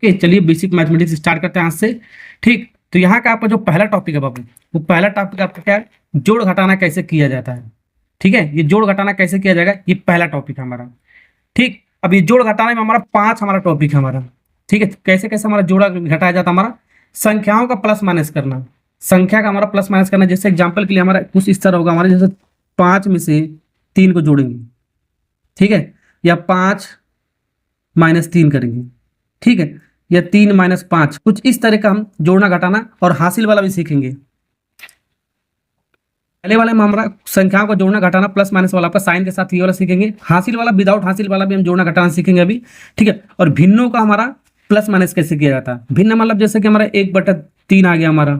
Okay, चलिए basic mathematics start करते हैं आज से। ठीक, तो यहाँ का आपका जो पहला टॉपिक है बाबू, वो पहला टॉपिक आपका क्या है? जोड़ घटाना कैसे किया जाता है। ठीक है, ये जोड़ घटाना कैसे किया जाएगा, ये पहला टॉपिक है हमारा। ठीक, अब ये जोड़ घटाने में हमारा 5 हमारा टॉपिक है हमारा। ठीक है, कैसे कैसे हमारा जोड़ा घटाया जाता है हमारा, संख्याओं का प्लस माइनस करना। संख्या का हमारा प्लस माइनस करना, जैसे एग्जाम्पल के लिए हमारा कुछ इस तरह होगा हमारे, जैसे 5 में से 3 को जोड़ेंगे। ठीक है, या 5 माइनस 3 करेंगे। ठीक है, या 3 माइनस 5, कुछ इस तरह का हम जोड़ना घटाना और हासिल वाला भी सीखेंगे। पहले वाले में हमारा संख्याओं को जोड़ना घटाना प्लस माइनस वाला आपका साइन के साथ ये वाला सीखेंगे। हासिल वाला विदाउट हासिल वाला भी हम जोड़ना घटाना सीखेंगे अभी। ठीक है, और भिन्नों का हमारा प्लस माइनस कैसे किया जाता है। भिन्न मतलब जैसे कि हमारा 1/3 आ गया हमारा,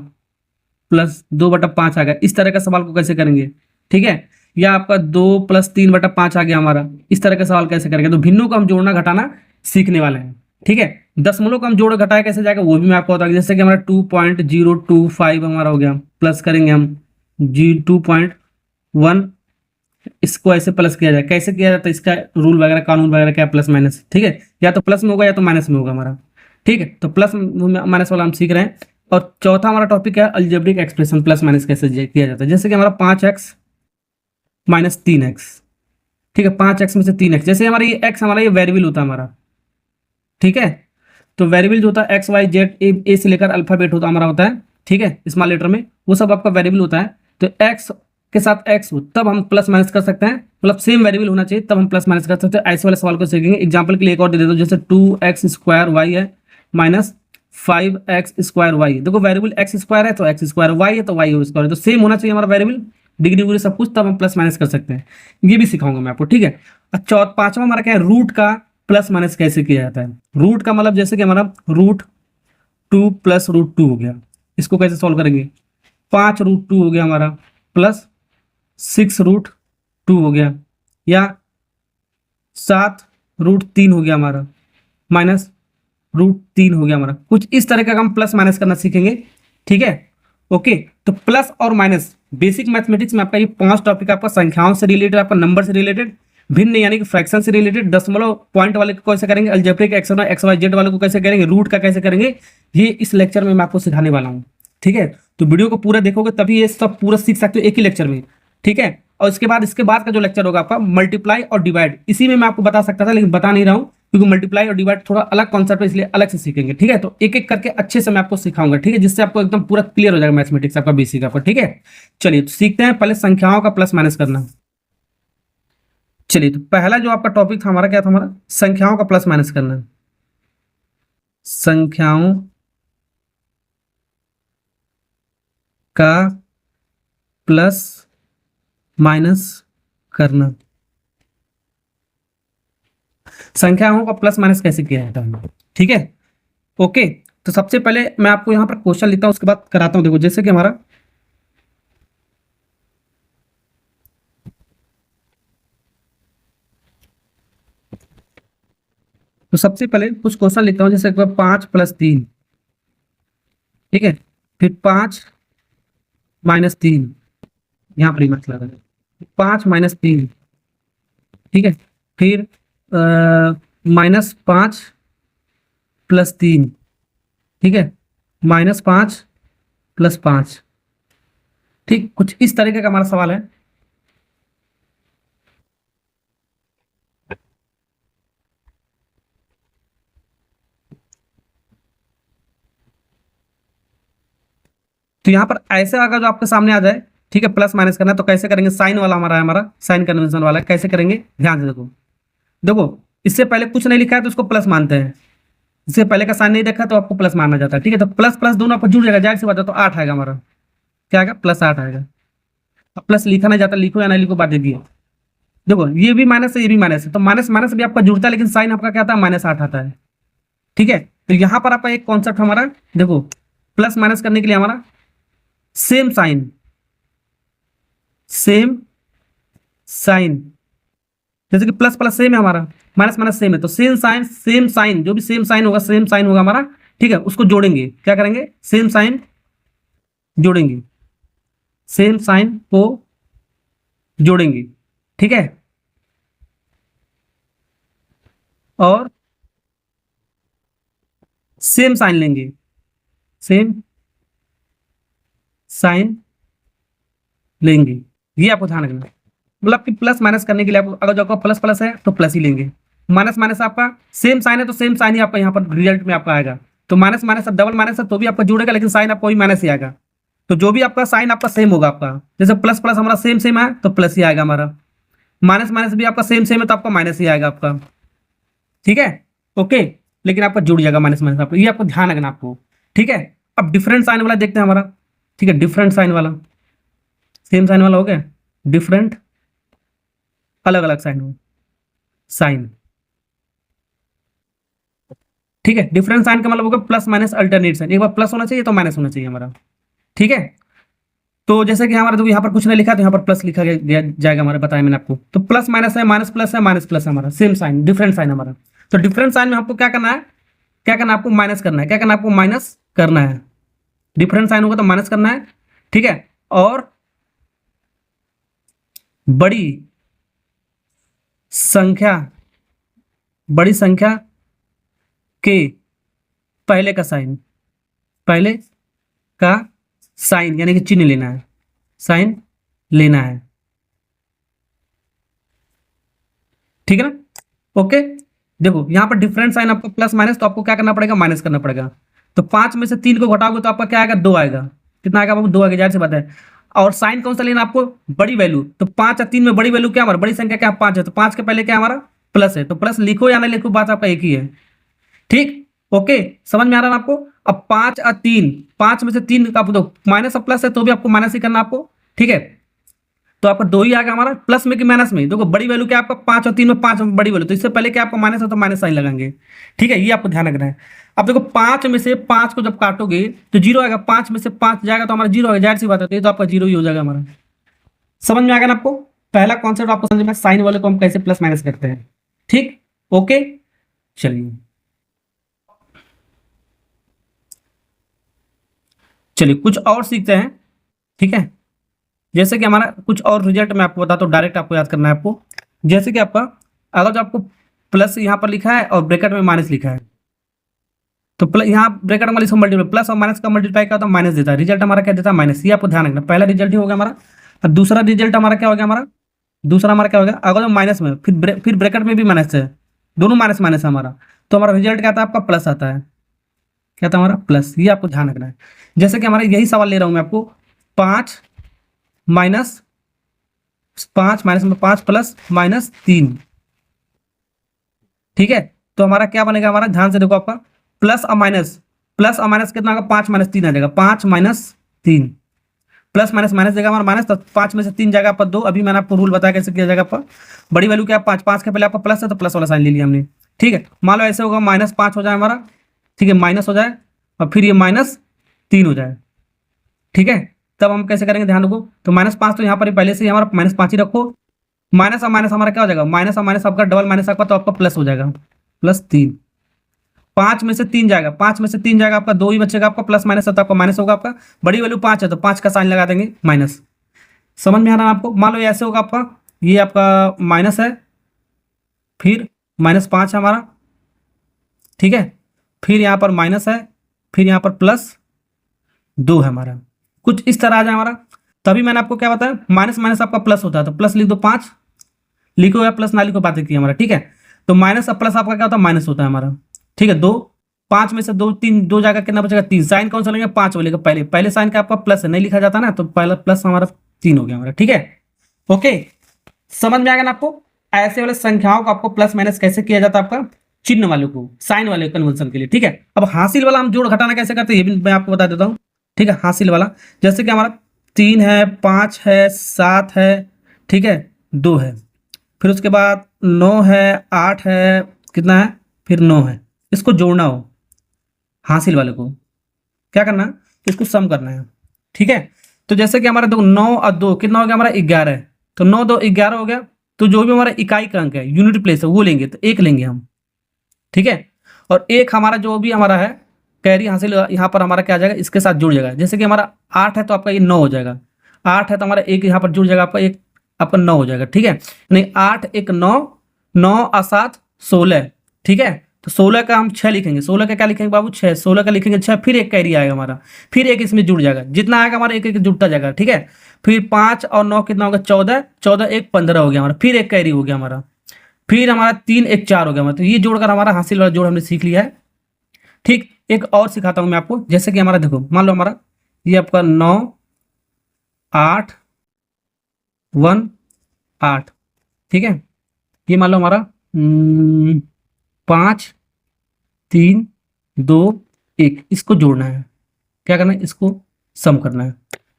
प्लस 2/5 आ गया, इस तरह का सवाल को कैसे करेंगे। ठीक है, या आपका 2 + 3/5 आ गया हमारा, इस तरह का सवाल कैसे करेंगे। तो भिन्नों को हम जोड़ना घटाना सीखने वाले हैं। ठीक है, दशमलव को हम जोड़ घटाया कैसे जाएगा वो भी मैं आपको बताऊंगा। जैसे कि हमारा 2.025 हमारा हो गया, प्लस करेंगे हम 2.1, इसको ऐसे प्लस किया जाए, कैसे किया जाता है, इसका रूल वगैरह कानून वगैरह क्या प्लस माइनस। ठीक है, या तो प्लस में होगा या तो माइनस में होगा हमारा। ठीक है, तो प्लस माइनस वाला हम सीख रहे हैं। और चौथा हमारा टॉपिक है अलजेब्रिक एक्सप्रेशन, प्लस माइनस कैसे किया जाता है। जैसे कि हमारा 5x माइनस 3x। ठीक है, 5x में से 3x, जैसे हमारा ये x हमारा ये वेरिएबल होता है हमारा। ठीक है, तो वेरिएबल जो होता है एक्स वाई जेड ए से लेकर अल्फाबेट होता हमारा होता है। ठीक है, स्मॉल लेटर में वो सब आपका वेरिएबल होता है। तो x के साथ x हो तब हम प्लस माइनस कर सकते हैं, मतलब सेम वेरिएबल होना चाहिए तब हम प्लस माइनस कर सकते हैं। ऐसे वाले सवाल को सीखेंगे। एग्जाम्पल के लिए एक और दे देता हूं, जैसे 2x² y है माइनस 5x² y। देखो वेरिएबल x² है तो x², y है तो y², तो सेम होना चाहिए हमारा वेरिएबल, डिग्री उग्री सब कुछ, तब हम प्लस माइनस कर सकते हैं। ये भी सिखाऊंगा मैं आपको। ठीक है, अच्छा, पांचवा हमारा क्या है, रूट का प्लस माइनस कैसे किया जाता है। रूट का मतलब जैसे कि हमारा √2 + √2 हो गया, इसको कैसे सॉल्व करेंगे। 5√2 हो गया हमारा, प्लस 6√2 हो गया, या 7√3 हो गया हमारा, माइनस √3 हो गया हमारा। कुछ इस तरह का हम प्लस माइनस करना सीखेंगे। ठीक है, ओके। तो प्लस और माइनस बेसिक मैथमेटिक्स में आपका ये 5 टॉपिक आपका संख्याओं से रिलेटेड, आपका नंबर से रिलेटेड, भिन्न यानी कि फ्रैक्शन से रिलेटेड, दशमलव पॉइंट वाले को कैसे करेंगे, अलजेब्रिक एक्स वाई जेड वाले को कैसे करेंगे, रूट का कैसे करेंगे, ये इस लेक्चर में मैं आपको सिखाने वाला हूँ। ठीक है, तो वीडियो को पूरा देखोगे तभी ये सब पूरा सीख सकते हो एक ही लेक्चर में। ठीक है, और इसके बाद का जो लेक्चर होगा आपका मल्टीप्लाई और डिवाइड, इसी में मैं आपको बता सकता था लेकिन बता नहीं रहा हूँ, क्योंकि मल्टीप्लाई और डिवाइड थोड़ा अलग कॉन्सेप्ट है, इसलिए अलग से सीखेंगे। ठीक है, तो एक एक करके अच्छे से मैं आपको सिखाऊंगा। ठीक है, जिससे आपको एकदम पूरा क्लियर हो जाएगा मैथमेटिक्स आपका बेसिक आपका। ठीक है, चलिए तो सीखते हैं पहले संख्याओं का प्लस माइनस करना। चलिए, तो पहला जो आपका टॉपिक था हमारा क्या था, हमारा संख्याओं का प्लस माइनस करना। संख्याओं का प्लस माइनस करना। संख्याओं का प्लस माइनस कैसे किया जाता है। ठीक है, ओके। तो सबसे पहले मैं आपको यहां पर क्वेश्चन लिखता हूं, उसके बाद कराता हूं। देखो जैसे कि हमारा तो सबसे पहले कुछ क्वेश्चन लिखता हूं, जैसे 5 + 3। ठीक है, फिर 5 - 3, यहां पर माइनस लगा 5 - 3। ठीक है, फिर -5 + 3। ठीक है, -5 + 5। ठीक, कुछ इस तरीके का हमारा सवाल है। तो यहाँ पर ऐसे अगर जो आपके सामने आ जाए, ठीक है, प्लस माइनस करना, तो कैसे करेंगे। साइन वाला हमारा है, हमारा साइन कन्वेंशन वाला है, कैसे करेंगे ध्यान से देखो। देखो इससे पहले कुछ नहीं लिखा है तो उसको प्लस मानते हैं, इससे पहले का साइन नहीं देखा तो आपको प्लस मानना जाता है। ठीक है, तो प्लस प्लस दोनों आपको जुड़ जाएगा, जाहिर सी बात है, तो 8 आएगा हमारा। क्या आएगा, +8 आएगा। अब प्लस लिखा नहीं जाता, लिखो या नहीं लिखो बात देखिए। देखो ये भी माइनस है, ये भी माइनस है, तो माइनस माइनस भी आपका जुड़ता है, लेकिन साइन आपका क्या आता है, -8 आता है। ठीक है, तो यहाँ पर आपका एक कॉन्सेप्ट हमारा देखो, प्लस माइनस करने के लिए हमारा सेम साइन, सेम साइन, जैसे कि प्लस प्लस सेम है हमारा, माइनस माइनस सेम है, तो सेम साइन जो भी सेम साइन होगा, सेम साइन होगा हमारा। ठीक है, उसको जोड़ेंगे, क्या करेंगे, सेम साइन जोड़ेंगे, सेम साइन को जोड़ेंगे। ठीक है, और सेम साइन लेंगे, सेम साइन लेंगे, ये आपको ध्यान रखना है। मतलब कि प्लस माइनस करने के लिए आपको, अगर जो आपका प्लस प्लस है तो प्लस ही लेंगे, माइनस माइनस आपका सेम साइन है तो सेम साइन ही आपका यहाँ पर रिजल्ट में आपका आएगा। तो माइनस माइनस डबल माइनस है तो भी आपका जुड़ेगा, लेकिन साइन आपका वही माइनस ही आएगा। तो जो भी आपका साइन आपका सेम होगा आपका, जैसे प्लस प्लस हमारा सेम सेम है तो प्लस ही आएगा हमारा, माइनस माइनस भी आपका सेम सेम है तो आपका माइनस ही आएगा आपका, ठीक है। ओके, लेकिन आपका जुड़ जाएगा माइनस माइनस आपको, ये आपको ध्यान रखना आपको, ठीक है। अब डिफरेंट साइन वाला देखते हैं हमारा, ठीक है। डिफरेंट साइन वाला, सेम साइन वाला हो गया, डिफरेंट अलग अलग साइन हो, साइन, ठीक है। डिफरेंट साइन का मतलब होगा प्लस माइनस अल्टरनेट साइन, एक बार प्लस होना चाहिए तो माइनस होना चाहिए हमारा, ठीक है। तो जैसे कि हमारा, तो यहाँ पर कुछ नहीं लिखा तो यहाँ पर प्लस लिखा गया जाएगा हमारा, बताया मैंने आपको। तो प्लस माइनस है, माइनस प्लस है, माइनस प्लस है हमारा, सेम साइन, डिफरेंट साइन हमारा। तो डिफरेंट साइन में आपको क्या करना है, क्या करना है आपको, माइनस करना है, क्या करना है आपको, माइनस करना है। डिफरेंट साइन होगा तो माइनस करना है, ठीक है। और बड़ी संख्या, बड़ी संख्या के पहले का साइन, पहले का साइन यानी कि चिन्ह लेना है, साइन लेना है, ठीक है ना। ओके, देखो यहाँ पर डिफरेंट साइन आपको प्लस माइनस, तो आपको क्या करना पड़ेगा, माइनस करना पड़ेगा। तो 5 में से 3 को घटाओगे तो आपका क्या आएगा, 2 आएगा। कितना आएगा आपको, 2 आएगा, जाहिर सी बात है। और साइन कौन सा लेना आपको, बड़ी वैल्यू। तो 5 और 3 में बड़ी वैल्यू क्या, हमारा बड़ी संख्या क्या, 5 है, तो 5 के पहले क्या हमारा प्लस है, तो प्लस लिखो या ना लिखो बात आपका एक ही है, ठीक। ओके, समझ में आ रहा है आपको। अब 5 और 3, 5 में से 3 का आपको माइनस और प्लस है तो भी आपको माइनस ही करना आपको, ठीक है। तो आपका 2 ही आएगा हमारा, प्लस में कि माइनस में। देखो बड़ी वैल्यू क्या आपका 5 और 3 में 5 बड़ी वैल्यू, तो इससे पहले क्या आपका माइनस है तो माइनस साइन लगाएंगे, ठीक है। ये आपको ध्यान रखना है। अब देखो 5 में से 5 को जब काटोगे तो 0 आएगा, 5 में से 5 जाएगा तो हमारा 0 आएगा, जाहिर सी बात है, तो आपका 0 ही हो जाएगा हमारा। समझ में आ गया ना आपको, पहला कॉन्सेप्ट आपको समझ में, साइन वाले को हम कैसे प्लस माइनस करते हैं, ठीक। ओके, चलिए चलिए कुछ और सीखते हैं, ठीक है। जैसे कि हमारा कुछ और रिजल्ट मैं आपको बताता हूँ, डायरेक्ट आपको याद करना है आपको। जैसे कि आपका, अगर जो आपको प्लस यहाँ पर लिखा है और ब्रैकेट में माइनस लिखा है, तो प्लस यहाँ ब्रैकेट में इसको मल्टीप्लाई, प्लस और माइनस का मल्टीप्लाई का तो माइनस देता है, रिजल्ट हमारा क्या देता है, माइनस। ये आपको ध्यान रखना, पहला रिजल्ट ही हो गया हमारा। और दूसरा रिजल्ट हमारा क्या हो गया, हमारा दूसरा हमारा क्या हो गया, अगर माइनस में फिर ब्रैकेट में भी माइनस है, दोनों माइनस माइनस है हमारा, तो हमारा रिजल्ट क्या आता है आपका, प्लस आता है, क्या था हमारा, प्लस। ये आपको ध्यान रखना है। जैसे कि हमारा यही सवाल ले रहा हूं मैं आपको, 5 माइनस 5 माइनस में 5 प्लस माइनस 3, ठीक है। तो हमारा क्या बनेगा, हमारा ध्यान से देखो आपका, प्लस और माइनस, प्लस और माइनस कितना होगा, 5 माइनस 3 आ जाएगा, 5 माइनस 3, प्लस माइनस माइनस देगा हमारा माइनस, तो 5 में से 3 जाएगा आपका 2। अभी मैंने आपको रूल बताया कैसे किया जाएगा आपका, बड़ी वैल्यू क्या है 5, 5 के पहले आपका प्लस है तो प्लस वाला साइन ले लिया हमने, ठीक है। मान लो ऐसे होगा, -5 हो जाए हमारा, ठीक है, माइनस हो जाए और फिर ये -3 हो जाए, ठीक है। तब हम कैसे करेंगे, ध्यान रखो। तो -5 तो यहाँ पर पहले से ही हमारा -5 ही रखो, माइनस और माइनस हमारा क्या हो जाएगा, माइनस और माइनस आपका डबल माइनस आपका, तो आपका प्लस हो जाएगा, +3। 5 में से 3 जाएगा, 5 में से 3 जाएगा आपका, 2 ही बचेगा आपका, प्लस माइनस है तो आपका माइनस होगा आपका। बड़ी वैल्यू 5 है तो 5 का साइन लगा देंगे, माइनस। समझ में आ रहा है आपको। मान लो ऐसे होगा आपका, ये आपका माइनस है, फिर -5 है हमारा, ठीक है, फिर यहाँ पर माइनस है, फिर यहाँ पर +2 है हमारा, कुछ इस तरह आ जाए हमारा। तभी मैंने आपको क्या बताया, माइनस माइनस आपका प्लस होता है, तो प्लस लिख दो, 5 लिखो या प्लस ना लिखो, बातें की हमारा, ठीक है। तो माइनस और प्लस आपका क्या होता है, माइनस होता है हमारा, ठीक है। 2, 5 में से 2 3, 2 जाएगा, कितना बचेगा, 3। साइन कौन सा लेंगे, 5 वाले का, पहले पहले साइन का आपका प्लस है, नहीं लिखा जाता ना, तो पहला प्लस हमारा 3 हो गया हमारा, ठीक है। ओके, समझ में आ गया ना आपको। ऐसे वाले संख्याओं को आपको प्लस माइनस कैसे किया जाता है आपका, चिन्ह वाले को, साइन वाले कन्वर्सन के लिए, ठीक है। अब हासिल वाला हम जोड़ घटाना कैसे करते हैं, ये भी मैं आपको बता देता हूँ, ठीक है। हासिल वाला, जैसे कि हमारा 3 है, 5 है, 7 है, ठीक है, 2 है, फिर उसके बाद 9 है, 8 है, कितना है, फिर 9 है। इसको जोड़ना हो, हासिल वाले को क्या करना है, इसको सम करना है, ठीक है। तो जैसे कि हमारा देखो 9 और 2 कितना हो गया हमारा, 11 है, तो 9 2 11 हो गया। तो जो भी हमारा इकाई का अंक है, यूनिट प्लेस है, वो लेंगे, तो 1 लेंगे हम, ठीक है। और 1 हमारा जो भी हमारा है कैरी हासिल, यहाँ पर हमारा क्या आ जाएगा, इसके साथ जुड़ जाएगा। जैसे कि हमारा 8 है तो आपका ये 9 हो जाएगा, 8 है तो हमारा 1 यहाँ पर जुड़ जाएगा, आपका 1 आपका 9 हो जाएगा, ठीक है। नहीं 8 1 9, 9 और 7 16, ठीक है। तो 16 का हम 6 लिखेंगे, 16 का क्या लिखेंगे बाबू 6, 16 का लिखेंगे 6, फिर एक कैरी आएगा हमारा, फिर एक इसमें जुड़ जाएगा, जितना आएगा हमारा एक एक जुड़ता जाएगा, ठीक है। फिर 5 और 9 कितना होगा 14, 14 एक 15 हो गया हमारा, फिर एक कैरी हो गया हमारा, फिर हमारा 3 एक 4 हो गया हमारा। तो ये जोड़कर हमारा हासिल वाला जोड़ हमने सीख लिया है। ठीक, एक और सिखाता हूँ मैं आपको, जैसे कि हमारा देखो मान लो हमारा ये आपका 9 8 1 8, ठीक है। ये मान लो हमारा 5 3 2 1, इसको जोड़ना है, क्या करना है, इसको सम करना है।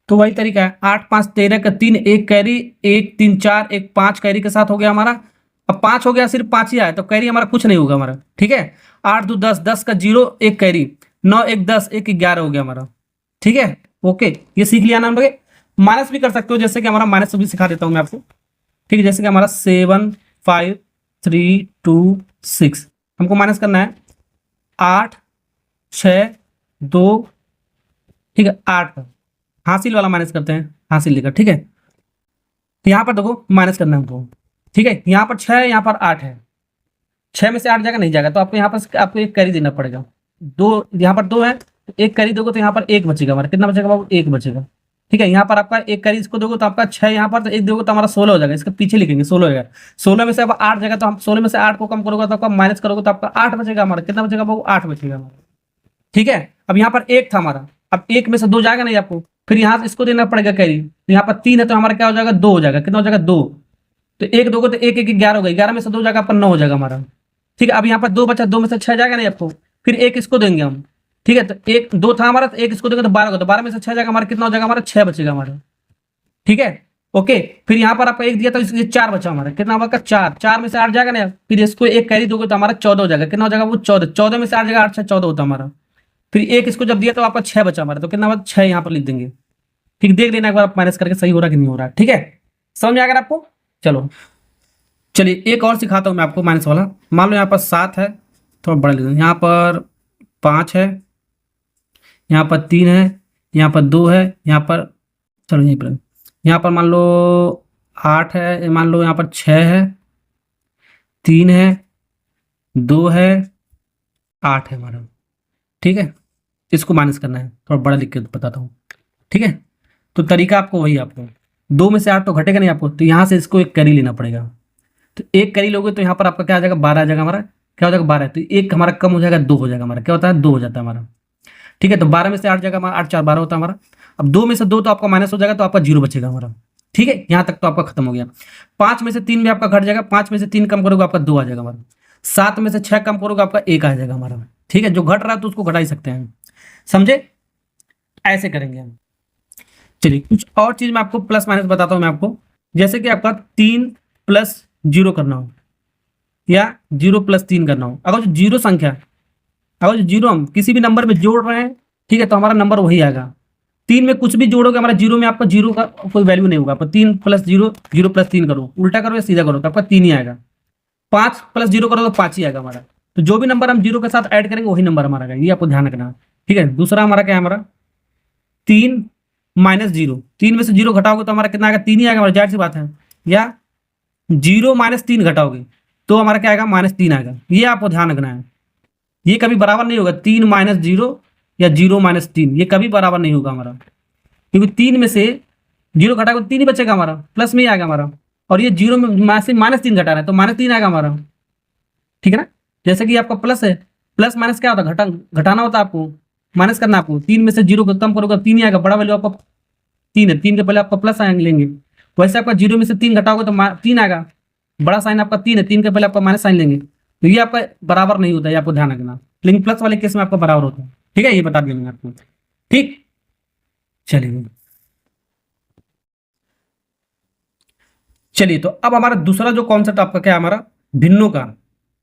तो वही तरीका है, 8 5 13 का 3 एक कैरी, 1 3 4 एक 5 कैरी के साथ हो गया हमारा। अब 5 हो गया, सिर्फ 5 ही आया तो कैरी हमारा कुछ नहीं होगा हमारा, ठीक है। 8 2 10, 10 का 0 एक कैरी, 9 1 10 एक 11 हो गया हमारा, ठीक है। ओके, ये सीख लिया ना हम लोग। माइनस भी कर सकते हो, जैसे कि हमारा माइनस भी सिखा देता हूँ मैं आपको, ठीक है। जैसे कि हमारा 7 5 3 2 6, हमको माइनस करना है 8 6 2, ठीक है 8 का हासिल वाला माइनस करते हैं, हासिल लेकर, ठीक है। तो यहाँ पर देखो माइनस करना है हमको, ठीक है। यहाँ पर 6 है, यहाँ पर 8 है, 6 में से 8 जाएगा, नहीं जाएगा, तो आपको यहाँ पर आपको एक कैरी देना पड़ेगा। 2 यहाँ पर 2 है, तो एक कैरी दोगे तो यहाँ पर 1 बचेगा हमारा, कितना बचेगा बाबू 1 बचेगा, ठीक है। यहाँ पर आपका एक कैरी इसको दोगे तो आपका 6 यहाँ पर, तो 1 दोगे तो हमारा 16 हो जाएगा, इसके पीछे लिखेंगे 16 हो जाएगा। 16 में से अब 8 जाएगा, तो हम 16 में से 8 को कम करोगे तो आपका माइनस करोगे तो आपका 8 बचेगा हमारा, कितना बचेगा बाबू 8 बचेगा हमारा, ठीक है। अब यहाँ पर 1 था हमारा, अब 1 में से 2 जाएगा नहीं आपको, फिर यहाँ से इसको देना पड़ेगा कैरी, तो यहाँ पर 3 है तो हमारा क्या हो जाएगा 2 हो जाएगा, कितना हो जाएगा 2, तो 1 दोगे तो 1 1 11 हो गई, 11 में से 2 जाएगा आपका 9 हो जाएगा हमारा, ठीक है। अब यहाँ पर 2 बचा, 2 में से 6 जाएगा नहीं आपको, फिर 1 इसको देंगे हम, ठीक है। तो 1 2 था हमारा, तो 1 इसको देंगे तो 12 होगा, तो 12 में से 6 जाएगा हमारा, कितना हो जाएगा हमारा 6 बचेगा हमारा, ठीक है। ओके, फिर यहाँ पर आपका 1 दिया तो इसलिए 4 बचा हमारा, कितना होगा 4, 4 में से 8 जाएगा ना, फिर इसको एक कैरी दोगे तो हमारा 14 हो जाएगा, कितना हो जाएगा वो 14, 14 में से 8 जाएगा, 8 6 14 होता हमारा, फिर 1 इसको जब दिया तो आपका 6 बचा हमारा, तो कितना होगा 6 यहाँ पर लिख देंगे, ठीक। देख लेना एक बार आप माइनस करके सही हो रहा है कि नहीं हो रहा है, ठीक है। समझ में आ गया आपको। चलो चलिए एक और सिखाता हूँ मैं आपको माइनस वाला। मान लो यहाँ पर 7 है, थोड़ा बड़ा लिख दो, यहाँ पर 5 है, यहाँ पर 3 है, यहाँ पर 2 है, यहाँ पर चलो यहीं पर, यहाँ पर मान लो 8 है, मान लो यहाँ पर 6 है, 3 है, 2 है, 8 है हमारा, ठीक है। इसको माइनस करना है, थोड़ा बड़ा लिख के बताता हूँ, ठीक है। तो तरीका आपको वही, आपको 2 में से 8 तो घटेगा नहीं आपको, तो यहाँ से इसको एक कैरी लेना पड़ेगा, तो एक कैरी लोगे तो यहाँ पर आपका क्या आ जाएगा 12 आ जाएगा हमारा, क्या हो जाएगा 12, तो एक हमारा कम हो जाएगा 2 हो जाएगा हमारा, क्या होता है 2 हो जाता है हमारा, ठीक है। तो 12 में से 8 जाएगा हमारा, 8 4 12 होता है हमारा। अब 2 में से 2 तो आपका माइनस हो जाएगा, तो आपका 0 बचेगा हमारा, ठीक है। यहाँ तक तो आपका खत्म हो गया। 5 में से 3 भी आपका घट जाएगा, 5 में से 3 कम करोगे आपका 2 आ जाएगा हमारा। 7 में से 6 कम करोगे आपका 1 आ जाएगा हमारा, ठीक है। जो घट रहा है तो उसको घटा ही सकते हैं, समझे, ऐसे करेंगे हम। चलिए कुछ और चीज मैं आपको प्लस माइनस बताता हूँ मैं आपको, जैसे कि आपका 3 + 0 करना हो या 0 + 3 करना हो। अगर जो जीरो संख्या, अगर जो जीरो हम किसी भी नंबर में जोड़ रहे हैं, ठीक है, तो हमारा नंबर वही आएगा। 3 में कुछ भी जोड़ोगे हमारा, 0 में आपका 0 का कोई वैल्यू नहीं होगा। आपको 3 + 0, 0 + 3 करो, उल्टा करो या सीधा करो तो आपका 3 ही आएगा। 5 + 0 करो तो 5 ही आएगा हमारा। तो जो भी नंबर हम 0 के साथ ऐड करेंगे वही नंबर हमारा आएगा, ये आपको ध्यान रखना है, ठीक है। दूसरा हमारा क्या है, हमारा 3 - 0, 3 में से 0 घटाओगे तो हमारा कितना आएगा 3 ही आएगा हमारा, जाहिर सी बात है। या 0 - 3 घटाओगे तो हमारा क्या आएगा -3 आएगा, ये आपको ध्यान रखना है। ये कभी बराबर नहीं होगा, 3 - 0 या 0 - 3, ये कभी बराबर नहीं होगा हमारा, क्योंकि 3 में से 0 घटाओगे तो 3 ही बचेगा हमारा, प्लस में ही आएगा हमारा। और ये 0 में से -3 घटा रहा है तो -3 आएगा हमारा, ठीक है ना। जैसे कि आपका प्लस है, प्लस माइनस क्या होता है, घटाना होता है आपको, माइनस करना आपको। 3 में से 0 को कम करोगे 3 ही आएगा, बड़ा वैल्यू आपका 3 है, 3 के पहले आपका प्लस आएंगे लेंगे। वैसे आपका 0 में से 3 घटाओगे तो 3 आएगा, बड़ा साइन आपका 3 है, 3 के पहले आपका माइनस साइन लेंगे, तो ये आपका बराबर नहीं होता है, आपको ध्यान रखना। लेकिन प्लस वाले केस में आपका बराबर होता है, ठीक है, ये बता दिया मैंने आपको, ठीक। चलिए तो अब हमारा दूसरा जो कॉन्सेप्ट आपका क्या है, हमारा भिन्नों का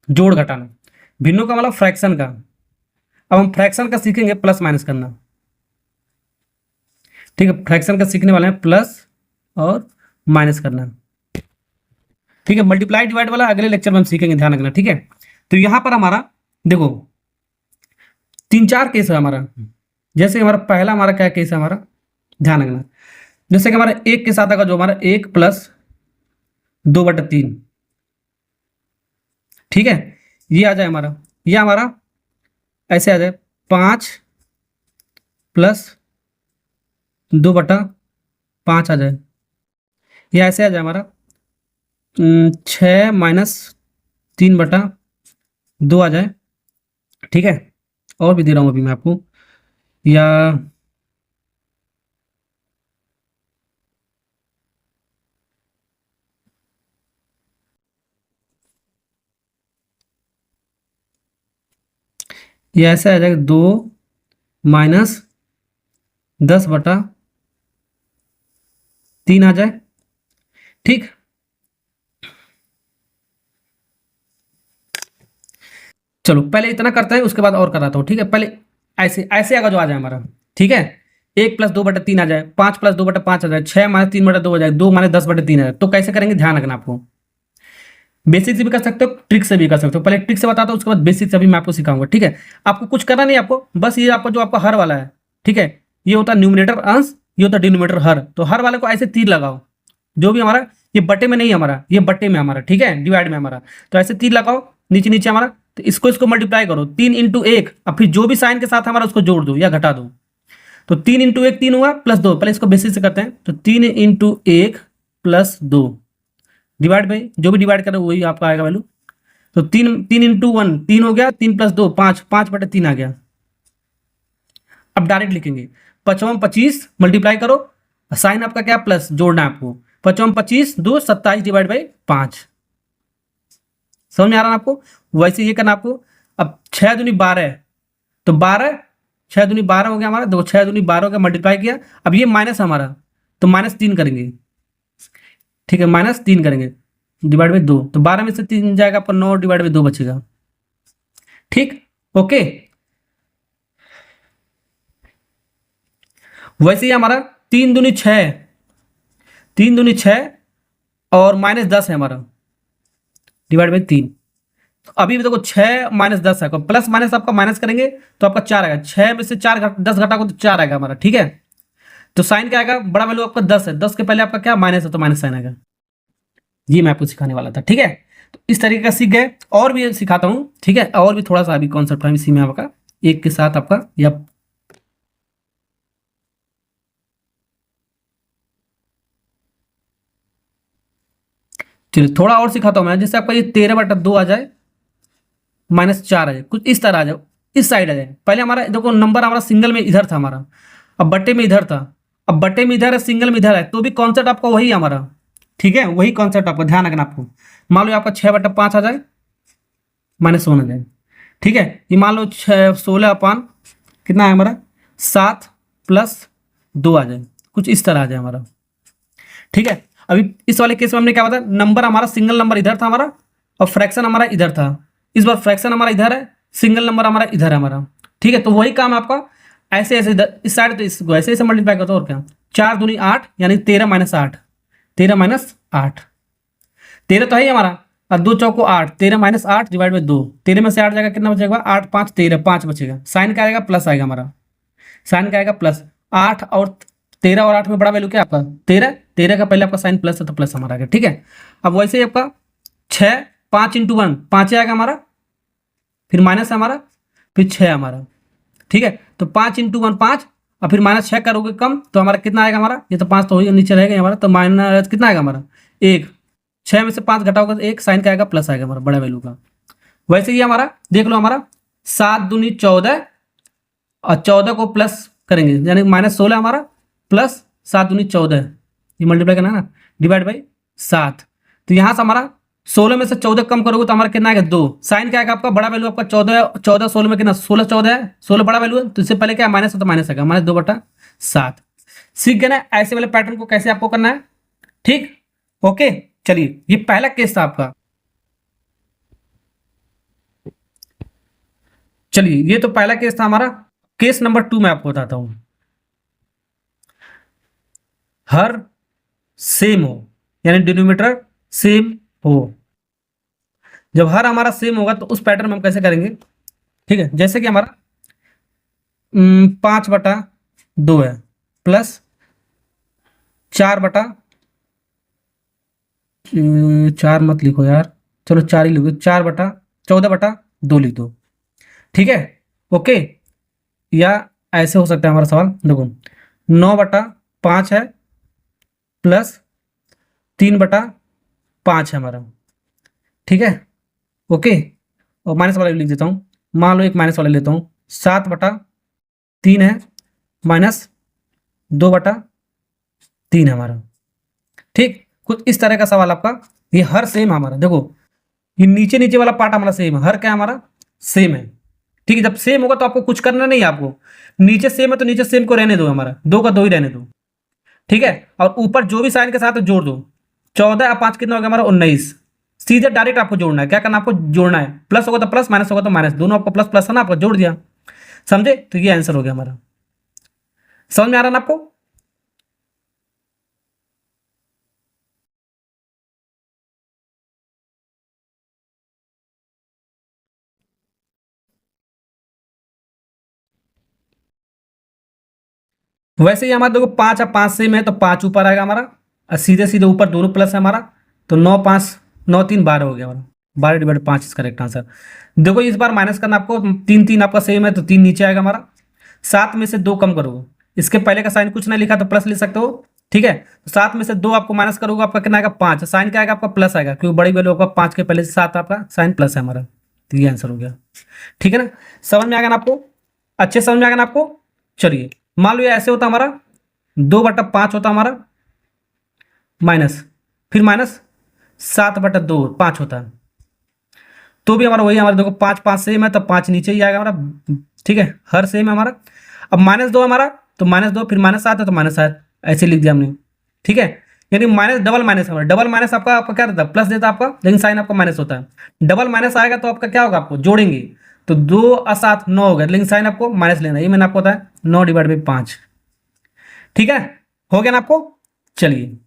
जोड़ घटाना, भिन्नों का मतलब फ्रैक्शन का। अब हम फ्रैक्शन का सीखेंगे प्लस माइनस करना, ठीक है। फ्रैक्शन का सीखने वाले हैं प्लस और माइनस करना, ठीक है। मल्टीप्लाई डिवाइड वाला अगले लेक्चर में हम सीखेंगे, ध्यान रखना, ठीक है। तो यहां पर हमारा देखो 3-4 केस है हमारा। जैसे हमारा पहला हमारा क्या केस है, हमारा ध्यान रखना, जैसे कि हमारा 1 के साथ आएगा जो हमारा 1 + 2/3, ठीक है, ये आ जाए हमारा। ये हमारा ऐसे आ जाए 5+2/5 आ जाए। ये ऐसे आ जाए हमारा 6-3/2 आ जाए। ठीक है, और भी दे रहा हूँ अभी मैं आपको, या ये ऐसे आ जाएगा 2-10/3 आ जाए। ठीक, चलो पहले इतना करते हैं, उसके बाद और कराता हूँ। ठीक है, पहले ऐसे ऐसे अगर जो आ जाए हमारा, ठीक है, 1+2/3 आ जाए, 5+2/5 आ जाए, 6-3/2 आ जाए, 2-10/3 आ जाए, तो कैसे करेंगे ध्यान रखना आपको। बेसिक से भी कर सकते हो, ट्रिक से भी कर सकते हो। पहले ट्रिक से बताता हूँ, उसके बाद बेसिक से भी मैं आपको सिखाऊंगा। ठीक है, आपको कुछ करना नहीं, आपको बस ये आपका जो आपका हर वाला है, ठीक है, ये होता है न्यूमिनेटर अंश, ये होता है डिनोमिनेटर हर। तो हर वाले को ऐसे तीर लगाओ, जो भी हमारा, ये बटे में नहीं हमारा, ये बटे में हमारा, ठीक है, डिवाइड में हमारा। तो ऐसे तीर लगाओ नीचे नीचे हमारा, तो इसको इसको मल्टीप्लाई करो 3 × 1, अब फिर जो भी साइन के साथ हमारा उसको जोड़ दो या घटा दो। तो 3 × 1 3 हुआ, +2, पहले इसको बेसिस से करते हैं। तो 3 × 1 +2 डिवाइड बाई, जो भी डिवाइड करो वही आपका आएगा वैल्यू। तो 3 × 1 3 हो गया, 3+2 5, 5/3 आ गया। अब डायरेक्ट लिखेंगे 5×5 मल्टीप्लाई करो, साइन आपका क्या प्लस जोड़ना है आपको, 5×5 2 27 डिवाइड बाई 5। समझ में आ रहा है आपको। वैसे ये करना आपको। अब 6×2 = 12, तो 12, 6×2 = 12 हो गया हमारा, देखो 6×2 = 12 हो गया, मल्टीप्लाई किया। अब ये माइनस हमारा, तो -3 करेंगे। ठीक है, -3 करेंगे डिवाइड बाई 2, तो 12 में से 3 जाएगा आपका 9 डिवाइड बाई 2 बचेगा। ठीक, ओके। वैसे ही हमारा 3×2 = 6, 3×2 = 6 और -10 है हमारा, डिवाइड बाई 3। तो अभी भी देखो 6 -10 है, प्लस माइनस आपका माइनस करेंगे तो आपका 4 आएगा। 6 में से 10 घटाओगे तो 4 आएगा हमारा। ठीक है, तो साइन क्या आएगा, बड़ा वैल्यू आपका 10 है, 10 के पहले आपका क्या माइनस है, तो माइनस साइन आएगा। ये मैं आपको सिखाने वाला था। ठीक है, तो इस तरीके का सीख गए। और भी सिखाता हूँ, ठीक है, और भी थोड़ा सा अभी कॉन्सेप्ट है इसी में आपका, एक के साथ आपका, या चलिए थोड़ा और सिखाता हूँ मैं। जैसे आपका ये 13/2 आ जाए, -4 आ जाए, कुछ इस तरह आ जाए, इस साइड आ जाए। पहले हमारा देखो नंबर हमारा सिंगल में इधर था हमारा, अब बट्टे में इधर था, अब बट्टे में इधर है, सिंगल में इधर है, तो भी कॉन्सेप्ट आपका वही है हमारा। ठीक है, वही कॉन्सेप्ट आपको ध्यान रखना। आपको मान लो आपका 6/5 आ जाए, -1 आ जाए। ठीक है, ये मान लो 16 कितना है हमारा, 7+2 आ जाए, कुछ इस तरह आ जाए हमारा। ठीक है, अभी इस वाले केस में हमने क्या बताया, नंबर हमारा सिंगल नंबर इधर था हमारा, और फ्रैक्शन हमारा इधर था। इस बार फ्रैक्शन हमारा इधर है, सिंगल नंबर हमारा इधर है हमारा। ठीक है, तो वही काम आपका ऐसे ऐसे इस साइड, तो इसको ऐसे ऐसे मल्टीप्लाई करता और क्या, 4×2 = 8, यानी 13 - 8, 13 - 8, 13 तो है ही हमारा, और 2 × 4 = 8, 13 - 8 डिवाइड बाई 2, 13 में से 8 जाएगा, कितना बचेगा, 8 × 5 = 13, 5 बचेगा। साइन का आएगा प्लस आएगा हमारा, साइन का आएगा प्लस। 8 और 13 और 8 में बड़ा वैल्यू क्या आपका 13, 13 का पहले आपका साइन प्लस है, तो प्लस हमारा आ गया। ठीक है, अब वैसे ही आपका 6, 5 × 1 5 आएगा हमारा, फिर माइनस है हमारा, फिर 6 हमारा। ठीक है, तो 5 × 1 5, और फिर -6 करोगे कम, तो हमारा कितना आएगा हमारा, ये तो 5 तो हो नीचे रहेगा हमारा, तो माइनस कितना आएगा हमारा 1, 6 में से 5 घटाओगे तो 1, साइन का आएगा प्लस आएगा हमारा, बड़ा वैल्यू का। वैसे ही हमारा देख लो, हमारा 7×2 = 14, और 14 को प्लस करेंगे, यानी -16 हमारा, प्लस 7×2 = 14, ये मल्टीप्लाई करना है ना, डिवाइड बाई 7। तो यहाँ से हमारा 16 में से 14 कम करोगे तो हमारा कितना आएगा 2, साइन क्या आएगा आपका, बड़ा वैल्यू आपका 14, 14 16 में कितना, 16 14 है, 16 बड़ा वैल्यू है, तो इससे पहले क्या माइनस है, तो माइनस आएगा, -2/7। सीख गए ना ऐसे वाले पैटर्न को कैसे आपको करना है। ठीक, ओके। चलिए, ये पहला केस था आपका। चलिए, ये तो पहला केस था हमारा। केस नंबर 2 मैं आपको बताता हूं। हर सेम हो, यानी डिनोमिनेटर सेम हो। जब हर हमारा सेम होगा तो उस पैटर्न में हम कैसे करेंगे। ठीक है, जैसे कि हमारा 5/2 है, प्लस 4 4 मत लिखो यार, चलो 4 ही लिखो, 4/14/2 लिख दो। ठीक है, ओके। या ऐसे हो सकता है हमारा सवाल, देखो 9/5 है प्लस 3/5 है हमारा, ठीक है, ओके। और माइनस वाला भी लिख देता हूँ, मान लो एक माइनस वाला लेता हूँ, 7/3 है माइनस 2/3 है हमारा, ठीक। कुछ इस तरह का सवाल आपका, ये हर सेम हमारा, देखो ये नीचे नीचे वाला पार्ट हमारा सेम है, हर क्या हमारा सेम है, ठीक है। जब सेम होगा तो आपको कुछ करना नहीं है, आपको नीचे सेम है तो नीचे सेम को रहने दो, हमारा 2 का 2 ही रहने दो, ठीक है। और ऊपर जो भी साइन के साथ है जोड़ दो, 14 और 5 कितना हो गया हमारा 19, सीधे डायरेक्ट आपको जोड़ना है, क्या करना आपको जोड़ना है, प्लस होगा तो प्लस, माइनस होगा तो माइनस, दोनों आपको प्लस प्लस है ना, आपको जोड़ दिया, समझे। तो ये आंसर हो गया हमारा, समझ में आ रहा ना आपको। वैसे ही हमारा देखो 5 और 5 सेम है तो 5 ऊपर आएगा हमारा, और सीधे सीधे ऊपर दोनों प्लस है हमारा, तो 9 5 9 3 12 हो गया हमारा, 12/5 इस करेक्ट आंसर। देखो इस बार माइनस करना आपको, 3 3 आपका सेम है तो 3 नीचे आएगा हमारा, 7 में से 2 कम करोगे, इसके पहले का साइन कुछ नहीं लिखा तो प्लस ले सकते हो, ठीक है। तो 7 में से 2 आपको माइनस करोगे, आपका कितना आएगा 5, साइन क्या आएगा आपका प्लस आएगा, क्योंकि बड़ी वैल्यू आपका 5 के पहले से 7 आपका साइन प्लस है हमारा, तो ये आंसर हो गया, ठीक है ना। समझ में आ गया ना आपको, अच्छे समझ में आ गया ना आपको। चलिए मान लो ये ऐसे होता हमारा, 2/5 होता हमारा माइनस, फिर माइनस 7/2 5 होता है, तो भी हमारा वही, हमारा देखो 5 5 सेम है तो 5 नीचे ही आएगा हमारा, ठीक है, हर सेम है हमारा। अब -2 हमारा, तो -2 फिर -7 है तो -7, ऐसे लिख दिया हमने, ठीक है। यानी माइनस डबल माइनस हमारा, डबल माइनस आपका आपका क्या रहता है, प्लस देता है आपका, लेकिन साइन आपका माइनस होता है। डबल माइनस आएगा तो आपका क्या होगा, आपको जोड़ेंगे तो 2 और 7 9 हो गया, लेकिन साइन आपको माइनस लेना है, ये मैंने आपको बताया 9/5, ठीक है, हो गया ना आपको। चलिए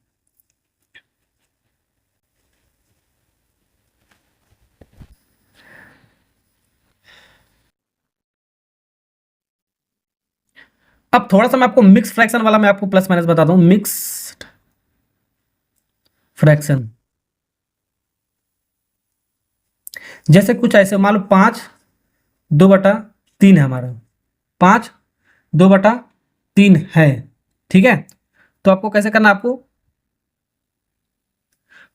अब थोड़ा सा मैं आपको मिक्स फ्रैक्शन वाला मैं आपको प्लस माइनस बताता हूं, मिक्स्ड फ्रैक्शन। जैसे कुछ ऐसे मान लो 5/2 है हमारा, 5/2 है, ठीक है। तो आपको कैसे करना है,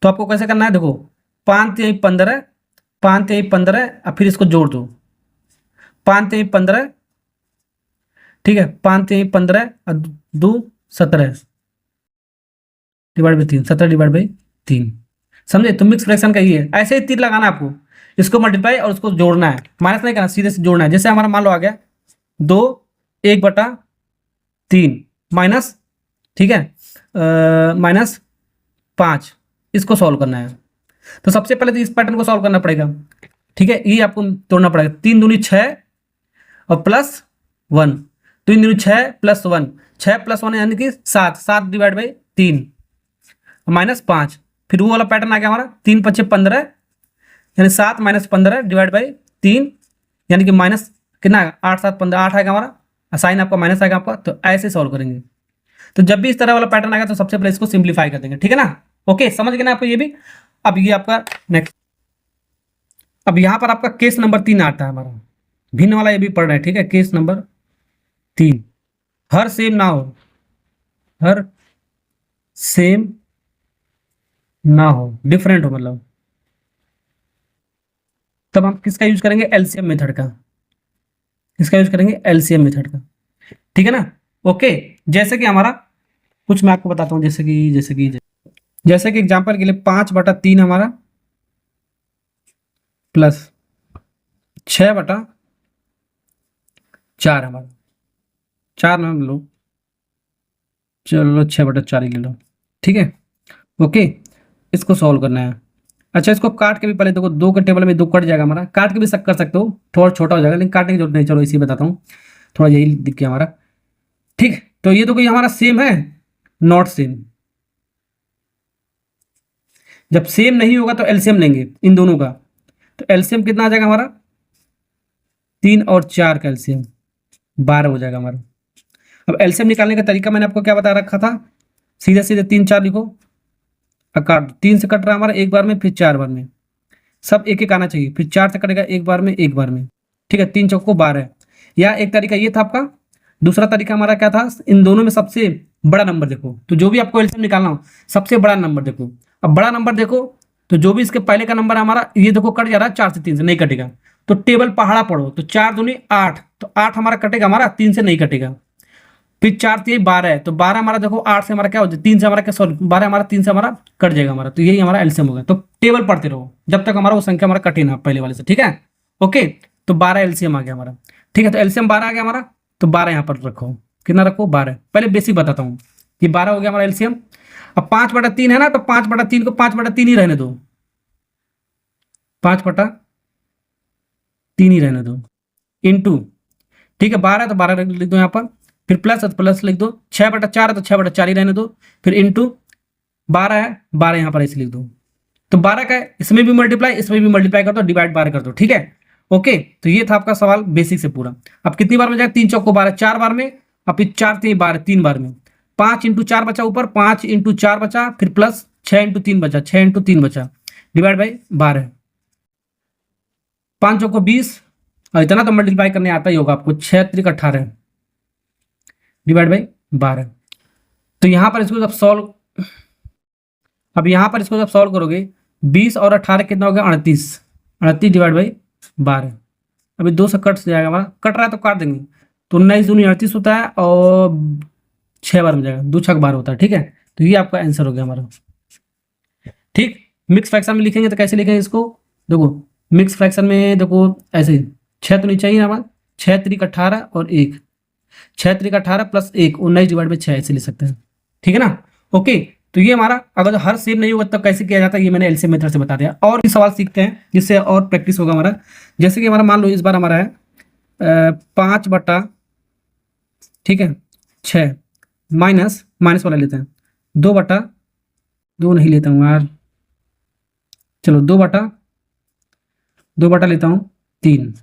आपको कैसे करना है, देखो 5×3 = 15, 5×3 = 15 और फिर इसको जोड़ दो, 5×3 = 15, ठीक है, 5×3 = 15 और 2 17 /3, 17/3, समझे। तो मिक्स फ्रैक्शन का ये है, ऐसे ही तीर लगाना है आपको, इसको मल्टीप्लाई और उसको जोड़ना है, माइनस नहीं करना, सीधे से जोड़ना है। जैसे हमारा मान लो आ गया 2 1/3 माइनस, ठीक है, -5, इसको सॉल्व करना है। तो सबसे पहले तो इस पैटर्न को सॉल्व करना पड़ेगा, ठीक है, ये आपको तोड़ना पड़ेगा, 3 दूनी 6 और +1, 3 दूनी 6 +1, 6 + 1 यानी कि 7, 7/3 -5, फिर वो वाला पैटर्न आ गया हमारा, 3 × 5 = 15, यानी 7 - 15/3, यानी कि माइनस कितना आएगा, 8 7 15, 8 आएगा हमारा, साइन आपका माइनस आएगा आपका, तो ऐसे सॉल्व करेंगे। तो जब भी इस तरह वाला पैटर्न आएगा तो सबसे पहले इसको सिंप्लीफाई कर देंगे, ठीक है ना, ओके, समझ गए ना आपको ये भी। अब ये आपका नेक्स्ट, अब यहाँ पर आपका केस नंबर 3 आता है हमारा, भिन्न वाला ये भी पढ़ रहे हैं, ठीक है। केस नंबर 3, हर सेम ना हो, हर सेम ना हो, डिफरेंट हो मतलब, तब हम किसका यूज करेंगे, एलसीएम मेथड का, किसका यूज करेंगे, एलसीएम मेथड का, ठीक है ना, ओके। जैसे कि हमारा कुछ मैं आपको बताता हूँ, जैसे कि एग्जांपल के लिए 5/3 हमारा प्लस 6/4 हमारा, 4 ना लो, चलो 6/4 ही ले लो, ठीक है, ओके। इसको सॉल्व करना है। अच्छा इसको काट के भी पहले देखो, 2 के टेबल में 2 कट जाएगा हमारा, काट के भी सब कर सकते हो, थोड़ा छोटा हो जाएगा, लेकिन काटने की जरूरत नहीं, चलो इसी बताता हूँ, थोड़ा यही दिख गया हमारा, ठीक। तो ये तो कोई हमारा सेम है, नॉट सेम, जब सेम नहीं होगा तो एलसीएम लेंगे इन दोनों का, तो एलसीएम कितना आ जाएगा हमारा, 3 और 4 का एलसीएम 12 हो जाएगा हमारा। अब एलसीएम निकालने का तरीका मैंने आपको क्या बता रखा था, सीधे सीधे 3 4 लिखो और काट, 3 से कट रहा है हमारा एक बार में, फिर 4 बार में, सब एक एक आना चाहिए, फिर 4 से कटेगा एक बार में, एक बार में, ठीक है, 3 चौको 12। या एक तरीका ये था आपका। दूसरा तरीका हमारा क्या था, इन दोनों में सबसे बड़ा नंबर देखो, तो जो भी आपको एलसीएम निकालना हो सबसे बड़ा नंबर देखो। अब बड़ा नंबर देखो तो जो भी इसके पहले का नंबर है हमारा, ये देखो कट जा रहा है 4 से 3 से, नहीं कटेगा। तो टेबल पहाड़ा पढ़ो, तो 4 दूनी 8, तो 8 हमारा कटेगा, हमारा 3 से नहीं कटेगा। फिर 4 3 12 है, तो 12 हमारा देखो 8 से हमारा क्या हो जाए, 3 से हमारा क्या, सॉरी 12 हमारा 3 से हमारा कट जाएगा हमारा, तो यही हमारा एलसीएम होगा। तो टेबल पढ़ते रहो जब तक हमारा वो संख्या हमारा कटे ना पहले वाले से, ठीक है। ओके, तो 12 एलसीएम आ गया हमारा, ठीक है। तो एलसीएम 12 आ गया हमारा, तो 12 यहाँ पर रखो, कितना रखो 12। पहले बेसिक बताता हूँ, ये 12 हो गया हमारा एलसीएम। अब 5/3 है ना, तो 5/3 को 5/3 ही रहने दो, 5/3 ही रहने दो, इंटू, ठीक है 12 तो 12 लिख दो यहाँ पर, फिर प्लस है तो प्लस लिख दो, 6/4 है तो 6/4 ही रहने दो, फिर इंटू 12 है, 12 यहाँ पर ऐसे लिख दो। तो 12 का है, इसमें भी मल्टीप्लाई इसमें भी मल्टीप्लाई कर दो, डिवाइड 12 कर दो, ठीक है। ओके, तो ये था आपका सवाल बेसिक से पूरा। अब कितनी बार में जाएगा, 3 चौको 12, 4 बार में, अब फिर 4 3 12, 3 बार में। 5 × 4 बचा ऊपर, 5 × 4 बचा, फिर प्लस 6 × 3 बचा, 6 × 3 बचा, डिवाइड बाई 12। 5 चौको 20, और इतना तो मल्टीप्लाई करने आता ही होगा आपको, 6 × 3 = 18, डिवाइड बाई 12। तो यहाँ पर इसको जब सॉल्व, अब यहाँ पर इसको जब सॉल्व करोगे, 20 और 18 कितना हो गया, 38, 38 डिवाइड बाई 12। अभी 2 से कट जाएगा हमारा, कट रहा है तो काट देंगे, तो 19 दूनी 38 होता है, और 6 बार में जाएगा, 2 6 12 होता है, ठीक है। तो ये आपका आंसर हो गया हमारा, ठीक। मिक्स फ्रैक्शन में लिखेंगे तो कैसे लिखेंगे इसको, देखो मिक्स फ्रैक्शन में देखो ऐसे ही, 6 तो नहीं चाहिए हमारा, 6 × 3 = 18 और 1, 6 × 3 = 18 प्लस 1, 19 डिवाइड बाई 6 ऐसे लिख सकते हैं, ठीक है ना। ओके, तो ये हमारा, अगर हर सेम नहीं होगा तब कैसे किया जाता है, ये मैंने एलसीएम मेथड से बता दिया। और भी सवाल सीखते हैं जिससे और प्रैक्टिस होगा हमारा। जैसे कि हमारा मान लो इस बार हमारा है 5/, ठीक है 6, माइनस वाला लेते हैं, 2/2 नहीं लेता हूँ यार, चलो 2/2 लेता हूँ 3,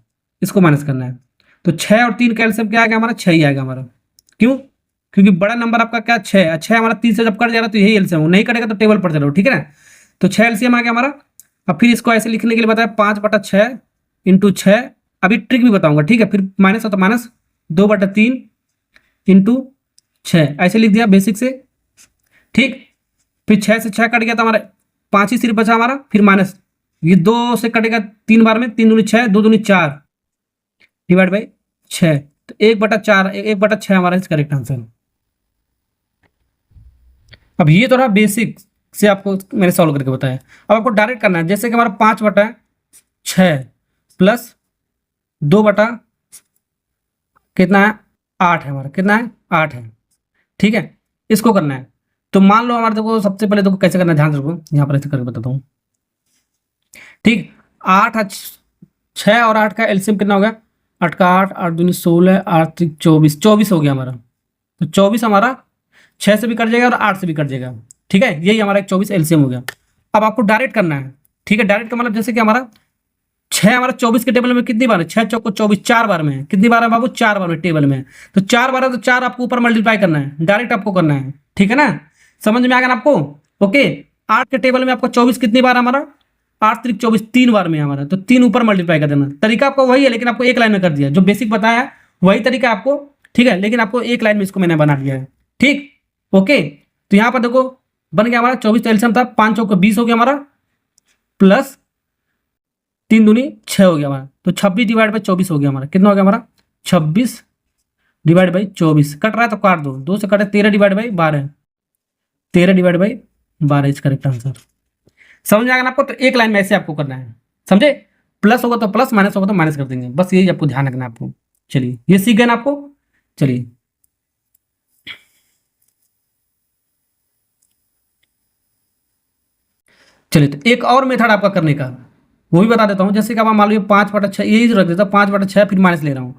इसको माइनस करना है। तो 6 और 3 का एलसीएम क्या आएगा हमारा, 6 ही आएगा हमारा। क्यों, क्योंकि बड़ा नंबर आपका क्या 6 है, 6 हमारा 3 से जब कट जाएगा तो यही एलसीएम हो, नहीं कटेगा तो टेबल पढ़ते रहो, ठीक है ना। तो 6 एलसीएम आ गया हमारा। अब फिर इसको ऐसे लिखने के लिए बताया, 5/6 × 6, अभी ट्रिक भी बताऊंगा, ठीक है। फिर माइनस हो तो माइनस, 2/3 × 6 ऐसे लिख दिया बेसिक से, ठीक। फिर 6 से 6 कट गया तो हमारा 5 ही सिर्फ बचा हमारा, फिर माइनस, ये 2 से कटेगा 3 बार में, 3 दूनी 6, 2 दूनी 4, डिवाइड बाई 6, तो 1/4, 1/6 हमारा इस करेक्ट आंसर। अब ये तो रहा बेसिक से आपको मैंने सॉल्व करके बताया। अब आपको डायरेक्ट करना है, जैसे कि हमारा 5/6 प्लस 2 कितना है 8 है हमारा, कितना है 8 है, ठीक है। इसको करना है, तो मान लो हमारे देखो सबसे पहले देखो कैसे करना है, ध्यान रखो, यहाँ पर ऐसे करके बताता हूँ, ठीक। 8 6 और 8 का एलसीएम कितना हो गया, 8 का 8, 8 दूनी 16, 8 3 24, 24 हो गया हमारा। तो 24 हमारा 6 से भी कट जाएगा और 8 से भी कट जाएगा, ठीक है। यही हमारा एक 24 एलसीएम हो गया। अब आपको डायरेक्ट करना है, ठीक है। डायरेक्ट का मतलब जैसे कि हमारा 6 हमारा 24 के टेबल में कितनी बार है, 6 चौको 24, 4 बार में है, कितनी बार है बाबू, 4 बार में टेबल में। तो 4 बार है तो 4 आपको ऊपर मल्टीप्लाई करना है, डायरेक्ट आपको करना है, ठीक है ना। समझ में आ गया ना आपको, ओके। 8 के टेबल में आपको 24 कितनी बार है हमारा, 8 3 24, 3 बार में हमारा, तो 3 ऊपर मल्टीप्लाई कर देना। तरीका आपको वही है, लेकिन आपको एक लाइन में कर दिया, जो बेसिक बताया है वही तरीका आपको, ठीक है, लेकिन आपको एक लाइन में इसको मैंने बना दिया है, ठीक। ओके, तो यहाँ पर देखो बन गया हमारा 24, तो एलसीएम था 5 चौको 20 हो गया हमारा, प्लस 3 दूनी 6 हो गया हमारा, तो 26 डिवाइड बाई 24 हो गया हमारा, कितना हो गया हमारा 26 डिवाइड बाई 24, कट रहा है तो काट दो, 2 से कटे 13 divide by 12, 13 divide by 12 is correct answer. समझ में आ गया ना आपको, तो एक लाइन में ऐसे आपको करना है, समझे। प्लस होगा तो प्लस, माइनस होगा तो माइनस कर देंगे, बस यही आपको ध्यान रखना है आपको। चलिए ये सीख गए ना आपको, चलिए चलिए तो एक और मेथड आपका करने का वो भी बता देता हूँ। जैसे कि आप मान लीजिए 5/6, यही रख देता, 5/6 फिर माइनस ले रहा हूँ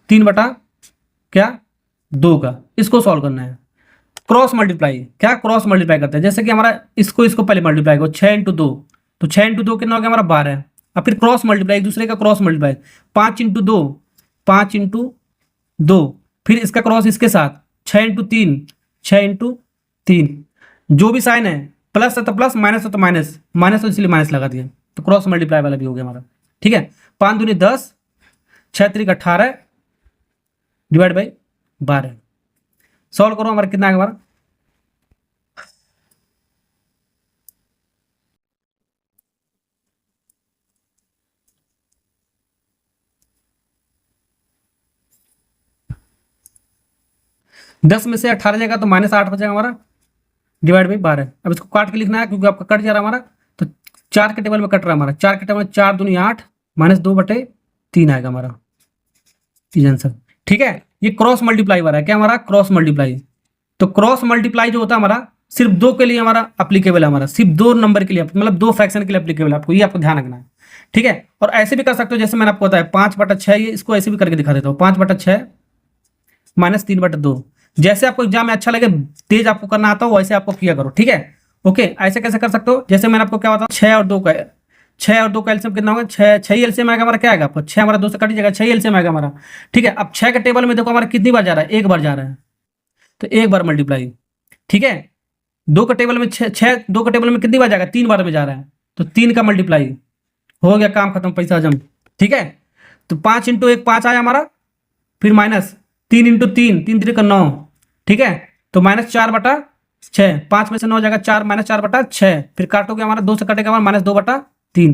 3/2 का, इसको सॉल्व करना है। क्रॉस मल्टीप्लाई, क्या क्रॉस मल्टीप्लाई करते हैं, जैसे कि हमारा इसको पहले मल्टीप्लाई करो, 6 × 2, तो 6 × 2 कितना हो गया हमारा 12। अब फिर क्रॉस मल्टीप्लाई, एक दूसरे का क्रॉस मल्टीप्लाई, 5 × 2, 5 × 2, फिर इसका क्रॉस इसके साथ, 6 × 3, 6 × 3, जो भी साइन है, प्लस है तो प्लस, माइनस है तो माइनस, माइनस तो इसलिए माइनस लगा दिया, तो क्रॉस मल्टीप्लाई वाला भी हो गया हमारा, ठीक है। 5 दूनी 10, 6 3 18 डिवाइड बाई 12। सॉल्व करो, हमारा कितना आएगा हमारा 10 में से 18 जाएगा तो -8 बचेगा हमारा डिवाइड बाई 12। अब इसको काट के लिखना है क्योंकि आपका कट जा रहा है हमारा, तो 4 के टेबल में कट रहा है हमारा, 4 के टेबल में 4 दूनी 8 -2/3 आएगा हमारा इज आंसर। ठीक है, ये क्रॉस मल्टीप्लाई वाला है, क्या हमारा क्रॉस मल्टीप्लाई। तो क्रॉस मल्टीप्लाई जो होता है हमारा सिर्फ 2 के लिए हमारा अप्लीकेबल है, हमारा सिर्फ 2 नंबर के लिए, मतलब 2 फ्रैक्शन के लिए अप्लीकेबल है, आपको ये आपको ध्यान रखना है। ठीक है, और ऐसे भी कर सकते हो जैसे मैंने आपको बताया 5/6, ये इसको ऐसे भी करके दिखा देता हूँ, 5/6 -3/2। जैसे आपको एग्जाम में अच्छा लगे, तेज आपको करना आता हो, वैसे आपको किया करो। ठीक है, ओके। ऐसे कैसे कर सकते हो, जैसे मैंने आपको क्या बताया 6 और 2 का, 6 और 2 का एलसीएम कितना होगा 6 ही एलसीएम आएगा हमारा, क्या आएगा आपको 6 हमारा 2 से कट जाएगा, 6 ही एलसीएम आएगा हमारा। ठीक है, अब 6 के टेबल में देखो हमारा कितनी बार जा रहा है, एक बार जा रहा है, तो एक बार मल्टीप्लाई। ठीक है, 2 के टेबल में 6 2 के टेबल में कितनी बार जाएगा, 3 बार में जा रहा है, तो 3 का मल्टीप्लाई, हो गया काम खत्म, पैसा हजम। ठीक है, तो 5 × 1 5 आया हमारा, फिर -3 × 3 3 3 का 9। ठीक है, तो -4/6, 5 में से 9 जाएगा 4, -4/6, फिर काटोगे हमारा 2 से कटेगा हमारा -2/3।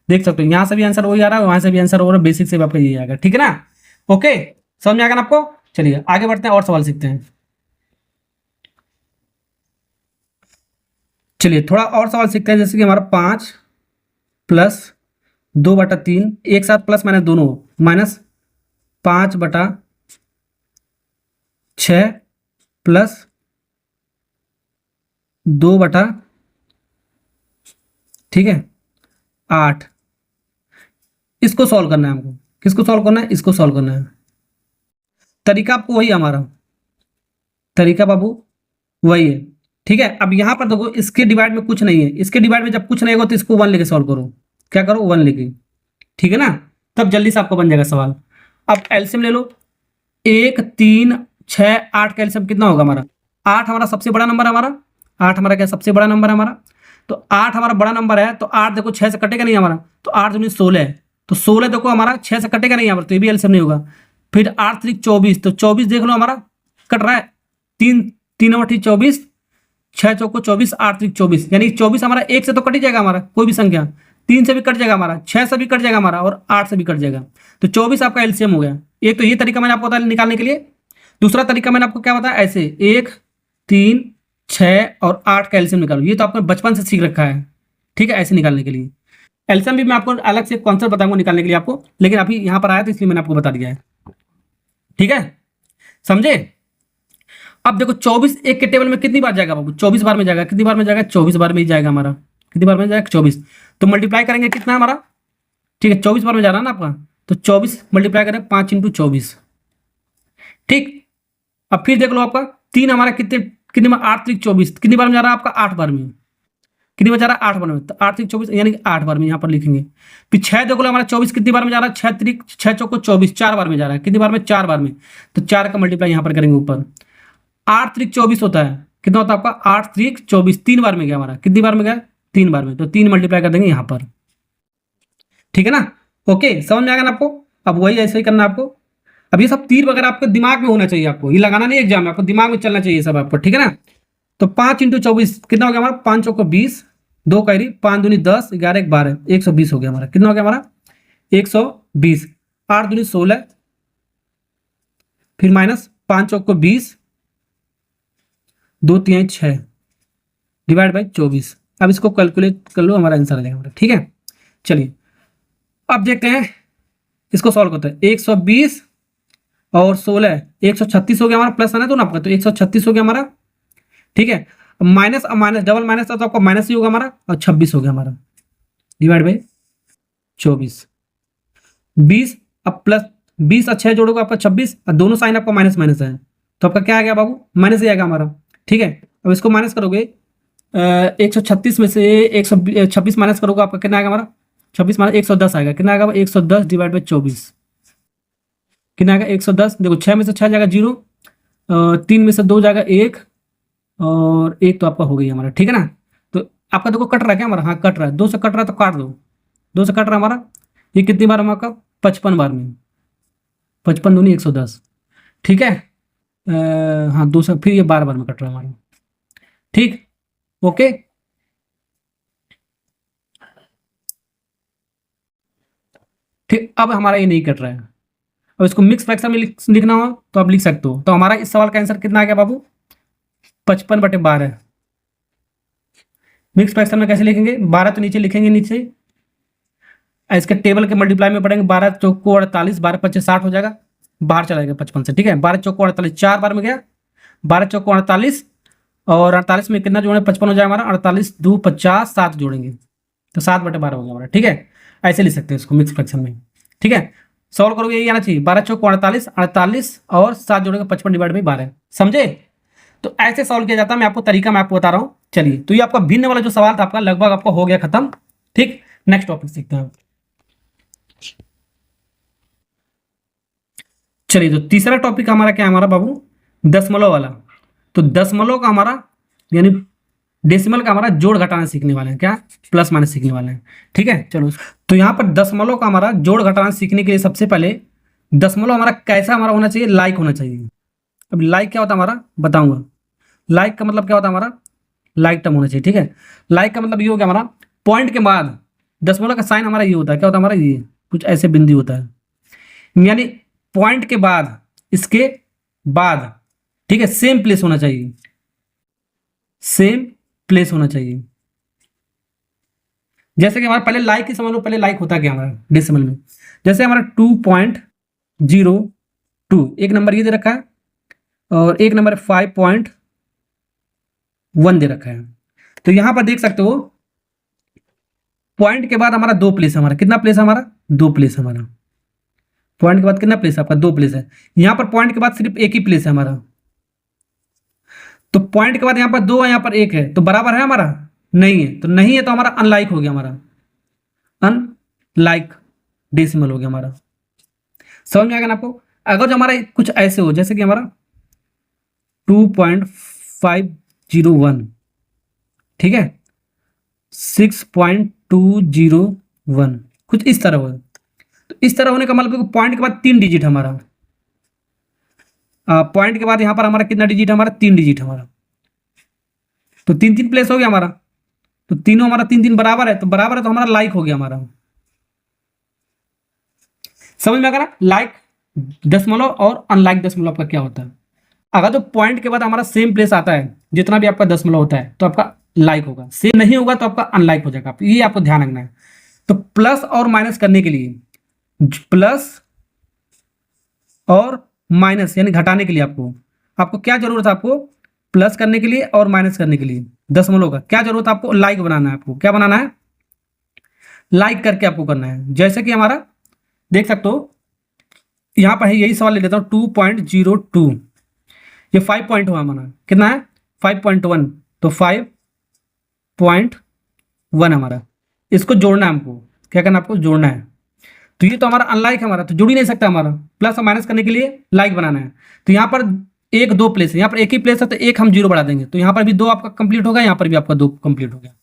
देख सकते हो यहाँ से भी आंसर वही आ रहा है, वहां से भी आंसर हो रहा है, बेसिक से भी आपका ये आएगा। ठीक है ना, ओके, समझ में आएगा ना आपको। चलिए आगे बढ़ते हैं और सवाल सीखते हैं। चलिए थोड़ा और सवाल सीखते हैं, जैसे कि हमारा 5 + 2/3, एक साथ प्लस माइनस दोनों, -5/6 + 2/, ठीक है 8। इसको सॉल्व करना है हमको, किसको सॉल्व करना है, इसको सॉल्व करना है। तरीका आपको वही है हमारा, तरीका बाबू वही है। ठीक है, अब यहाँ पर देखो इसके डिवाइड में कुछ नहीं है, इसके डिवाइड में जब कुछ नहीं होगा तो इसको 1 लेके सॉल्व करो, क्या करो 1 लेके। ठीक है ना, तब जल्दी से आपको बन जाएगा सवाल। अब एलसीएम ले लो, 1 3 6 8 का एलसीएम कितना होगा हमारा, 8 हमारा सबसे बड़ा नंबर है हमारा, 8 हमारा क्या सबसे बड़ा नंबर है हमारा, तो 8 हमारा बड़ा नंबर है, तो 8 देखो 6 से कटेगा नहीं हमारा, तो 8 दूनी 16, तो 16 देखो हमारा 6 से कटेगा नहीं हमारा, तो ये भी एलसीएम नहीं होगा। फिर 8 3 24, तो 24 देख लो हमारा कट रहा है, 3 3 8 24, 6 चौको 24, 8 3 24, यानी 24 हमारा 1 से तो कट ही जाएगा हमारा, कोई भी संख्या 3 से भी कट जाएगा हमारा, 6 से भी कट जाएगा हमारा, और 8 से भी कट जाएगा, तो 24 आपका एलसीएम हो गया। एक तो ये तरीका मैंने आपको बताया निकालने के लिए। दूसरा तरीका मैंने आपको क्या बताया, ऐसे 1 3 6 और 8 का एलसीएम निकालो, ये तो आपने बचपन से सीख रखा है। ठीक है, ऐसे निकालने के लिए एलसीएम भी मैं आपको अलग से कॉन्सेप्ट बताऊंगा निकालने के लिए आपको, लेकिन अभी यहाँ पर आया तो इसलिए मैंने आपको बता दिया है। ठीक है, समझे। अब देखो 24 एक के टेबल में कितनी बार जाएगा बाबू, 24 बार में जाएगा, कितनी बार में जाएगा 24 बार में ही जाएगा हमारा, कितनी बार में जाएगा 24, तो मल्टीप्लाई करेंगे कितना हमारा, ठीक है 24 बार में जा रहा है ना आपका, तो 24 मल्टीप्लाई करें 5 × 24। ठीक, अब फिर देख लो आपका 3 हमारा कितनी बार, 8 3 24, कितनी बार में जा रहा है आपका 8 बार में, कितनी बार जा रहा है 8 बार में, तो 8 3 24 यानी कि 8 बार में यहाँ पर लिखेंगे। फिर 6 देखो लो हमारा 24 कितनी बार में जा रहा है, 6 चौको 24 4 बार में जा रहा है, कितनी बार में 4 बार में, तो 4 का मल्टीप्लाई यहाँ पर करेंगे ऊपर। 8 3 24 होता है, कितना होता है आपका 8 3 24, 3 बार में गया हमारा, कितनी बार में गया 3 बार में, तो 3 मल्टीप्लाई कर देंगे यहाँ पर। ठीक है ना, ओके, समझ में आएगा ना आपको। अब वही ऐसे ही करना आपको। अब ये सब तीर वगैरह आपके दिमाग में होना चाहिए, आपको ये लगाना नहीं एग्जाम में, आपको दिमाग में चलना चाहिए सब आपको। ठीक है ना, तो 5 × 24 कितना हो गया हमारा, 5 चौको 20, 2 कैरी 5 दूनी 10, 11 1 12, 120 हो गया हमारा, कितना हो गया हमारा 120, 8 दूनी 16, फिर -5 चौको 20, 2 3 6 डिवाइड बाई 24। अब इसको कैलकुलेट कर लो, हमारा आंसर आ जाएगा हमारा। ठीक है, चलिए अब देखते हैं इसको सॉल्व करते हैं। 120 और 16 136 हो गया हमारा, प्लस है ना तो ना आपका, तो 136 हो गया हमारा। ठीक है, माइनस माइनस डबल माइनस था तो आपका माइनस ही होगा हमारा, और 26 हो गया हमारा डिवाइड बाई 24। 20 अब प्लस 20 और 6 जोड़ोगे आपका 26, और दोनों साइन आपका माइनस माइनस है, तो आपका क्या आ गया बाबू, माइनस ही आएगा हमारा। ठीक है, अब इसको माइनस करोगे 136 में से 126 माइनस करोगे आपका कितना आएगा हमारा, 26 माइनस 110 आएगा, कितना आएगा 110 डिवाइड बाई 24, कितना आएगा 110। देखो 6 में से 6 जाएगा 0, 3 में से 2 जाएगा 1, और 1 तो आपका हो गई हमारा। ठीक है ना, तो आपका देखो कट रहा है क्या हमारा, हाँ कट रहा है, 2 से कट रहा है तो काट दो, 2 से कट रहा है हमारा, ये कितनी बार हमारा 55 बार में, 55 दूनी 110, ठीक है। हाँ, दूसरा फिर ये 12 बार में कट रहा है हमारा, ठीक, ओके। ठीक, अब हमारा ये नहीं कट रहा है। अब इसको मिक्स फ्रैक्शन में लिखना हो तो आप लिख सकते हो। तो हमारा इस सवाल का आंसर कितना आ गया बाबू? 55/12। मिक्स फ्रैक्शन में कैसे लिखेंगे? 12 तो नीचे लिखेंगे, नीचे इसके टेबल के मल्टीप्लाई में पढ़ेंगे। 12 चौको 48, 12 पच्चे 60 हो जाएगा, बाहर चला जाएगा 55 से, ठीक है। 12 चौको 48, 4 बार में गया, 12 चौको 48, और 48 में कितना जोड़े? 55 हो जाएगा हमारा। 48 2 50, 7 जोड़ेंगे तो 7/12 हो गया हमारा, ठीक है। ऐसे लिख सकते हैं इसको मिक्स फ्रैक्शन में, ठीक है। सॉल्व करोगे यही आना चाहिए, 12 चौको 48, 48 और 7 जोड़ेगा 55/12, समझे? तो ऐसे सॉल्व किया जाता है। मैं आपको तरीका मैं आपको बता रहा हूँ। चलिए, तो ये आपका भिन्न वाला जो सवाल था आपका लगभग आपका हो गया खत्म, ठीक। नेक्स्ट टॉपिक सीखते हैं। चलिए, तो तीसरा टॉपिक हमारा क्या है हमारा बाबू? दशमलव वाला। तो दशमलव का हमारा यानी डेसिमल का हमारा जोड़ घटाना सीखने वाले हैं, क्या? प्लस माइनस सीखने वाले हैं, ठीक है। चलो, तो यहाँ पर दशमलव का हमारा जोड़ घटाना सीखने के लिए सबसे पहले दशमलव हमारा कैसा हमारा होना चाहिए? लाइक होना चाहिए। अब लाइक क्या होता है हमारा बताऊंगा। लाइक का मतलब क्या होता है हमारा? लाइक टर्म होना चाहिए, ठीक है। लाइक का मतलब ये हो गया हमारा, पॉइंट के बाद दशमलव का साइन हमारा ये होता है, क्या होता है हमारा? ये कुछ ऐसे बिंदु होता है, यानी पॉइंट के बाद, इसके बाद, ठीक है, सेम प्लेस होना चाहिए, सेम प्लेस होना चाहिए। जैसे कि हमारा पहले लाइक ही समझ लो, पहले लाइक होता क्या हमारा डेसिमल में? जैसे हमारा 2.02, एक नंबर ये दे रखा है और एक नंबर 5.1 दे रखा है। तो यहां पर देख सकते हो पॉइंट के बाद हमारा 2 प्लेस है हमारा। कितना प्लेस है हमारा? 2 प्लेस है हमारा। पॉइंट के बाद कितना प्लेस है आपका? 2 प्लेस है। यहां पर पॉइंट के बाद सिर्फ एक ही प्लेस है हमारा। तो पॉइंट के बाद यहां पर 2 है, यहां पर 1 है, तो बराबर है हमारा? नहीं है। तो नहीं है तो हमारा अनलाइक हो गया, हमारा अनलाइक डेसिमल हो गया हमारा। समझ में आएगा ना आपको? अगर जो हमारा कुछ ऐसे हो, जैसे कि हमारा 2.501, ठीक है, 6.201, कुछ इस तरह हो। तो इस तरह होने का मतलब पॉइंट के बाद 3 डिजिट हमारा, पॉइंट के बाद यहां पर हमारा कितना डिजिट हमारा? 3 डिजिट हमारा। तो 3 प्लेस हो गया हमारा। तो तीनों हमारा 3 बराबर है, तो बराबर है तो हमारा लाइक हो गया हमारा। समझ में आ गया ना? लाइक दशमलव और अनलाइक दशमलव का क्या होता है? अगर जो पॉइंट के बाद हमारा सेम प्लेस आता है, जितना भी आपका दशमलव होता है, तो आपका लाइक होगा। सेम नहीं होगा तो आपका अनलाइक हो जाएगा। ये आपको ध्यान रखना है। तो प्लस और माइनस करने के लिए, प्लस और माइनस यानी घटाने के लिए आपको क्या जरूरत है? आपको प्लस करने के लिए और माइनस करने के लिए दशमलव का क्या जरूरत है? आपको लाइक बनाना है। आपको क्या बनाना है? लाइक करके आपको करना है। जैसे कि हमारा देख सकते हो यहां पर यही सवाल ले लेता हूं, 2.02, ये 5 पॉइंट हुआ हमारा। कितना है? 5.1। तो 5.1 हमारा, इसको जोड़ना है हमको। क्या करना? आपको जोड़ना है। तो ये तो हमारा अनलाइक है हमारा, तो जुड़ ही नहीं सकता हमारा। प्लस और माइनस करने के लिए लाइक बनाना है। तो यहाँ पर 1 2 प्लेस है, यहाँ पर एक ही प्लेस है, तो 1 हम 0 बढ़ा देंगे, तो यहाँ पर भी 2 आपका कंप्लीट होगा, यहाँ पर भी आपका 2 कंप्लीट हो गया।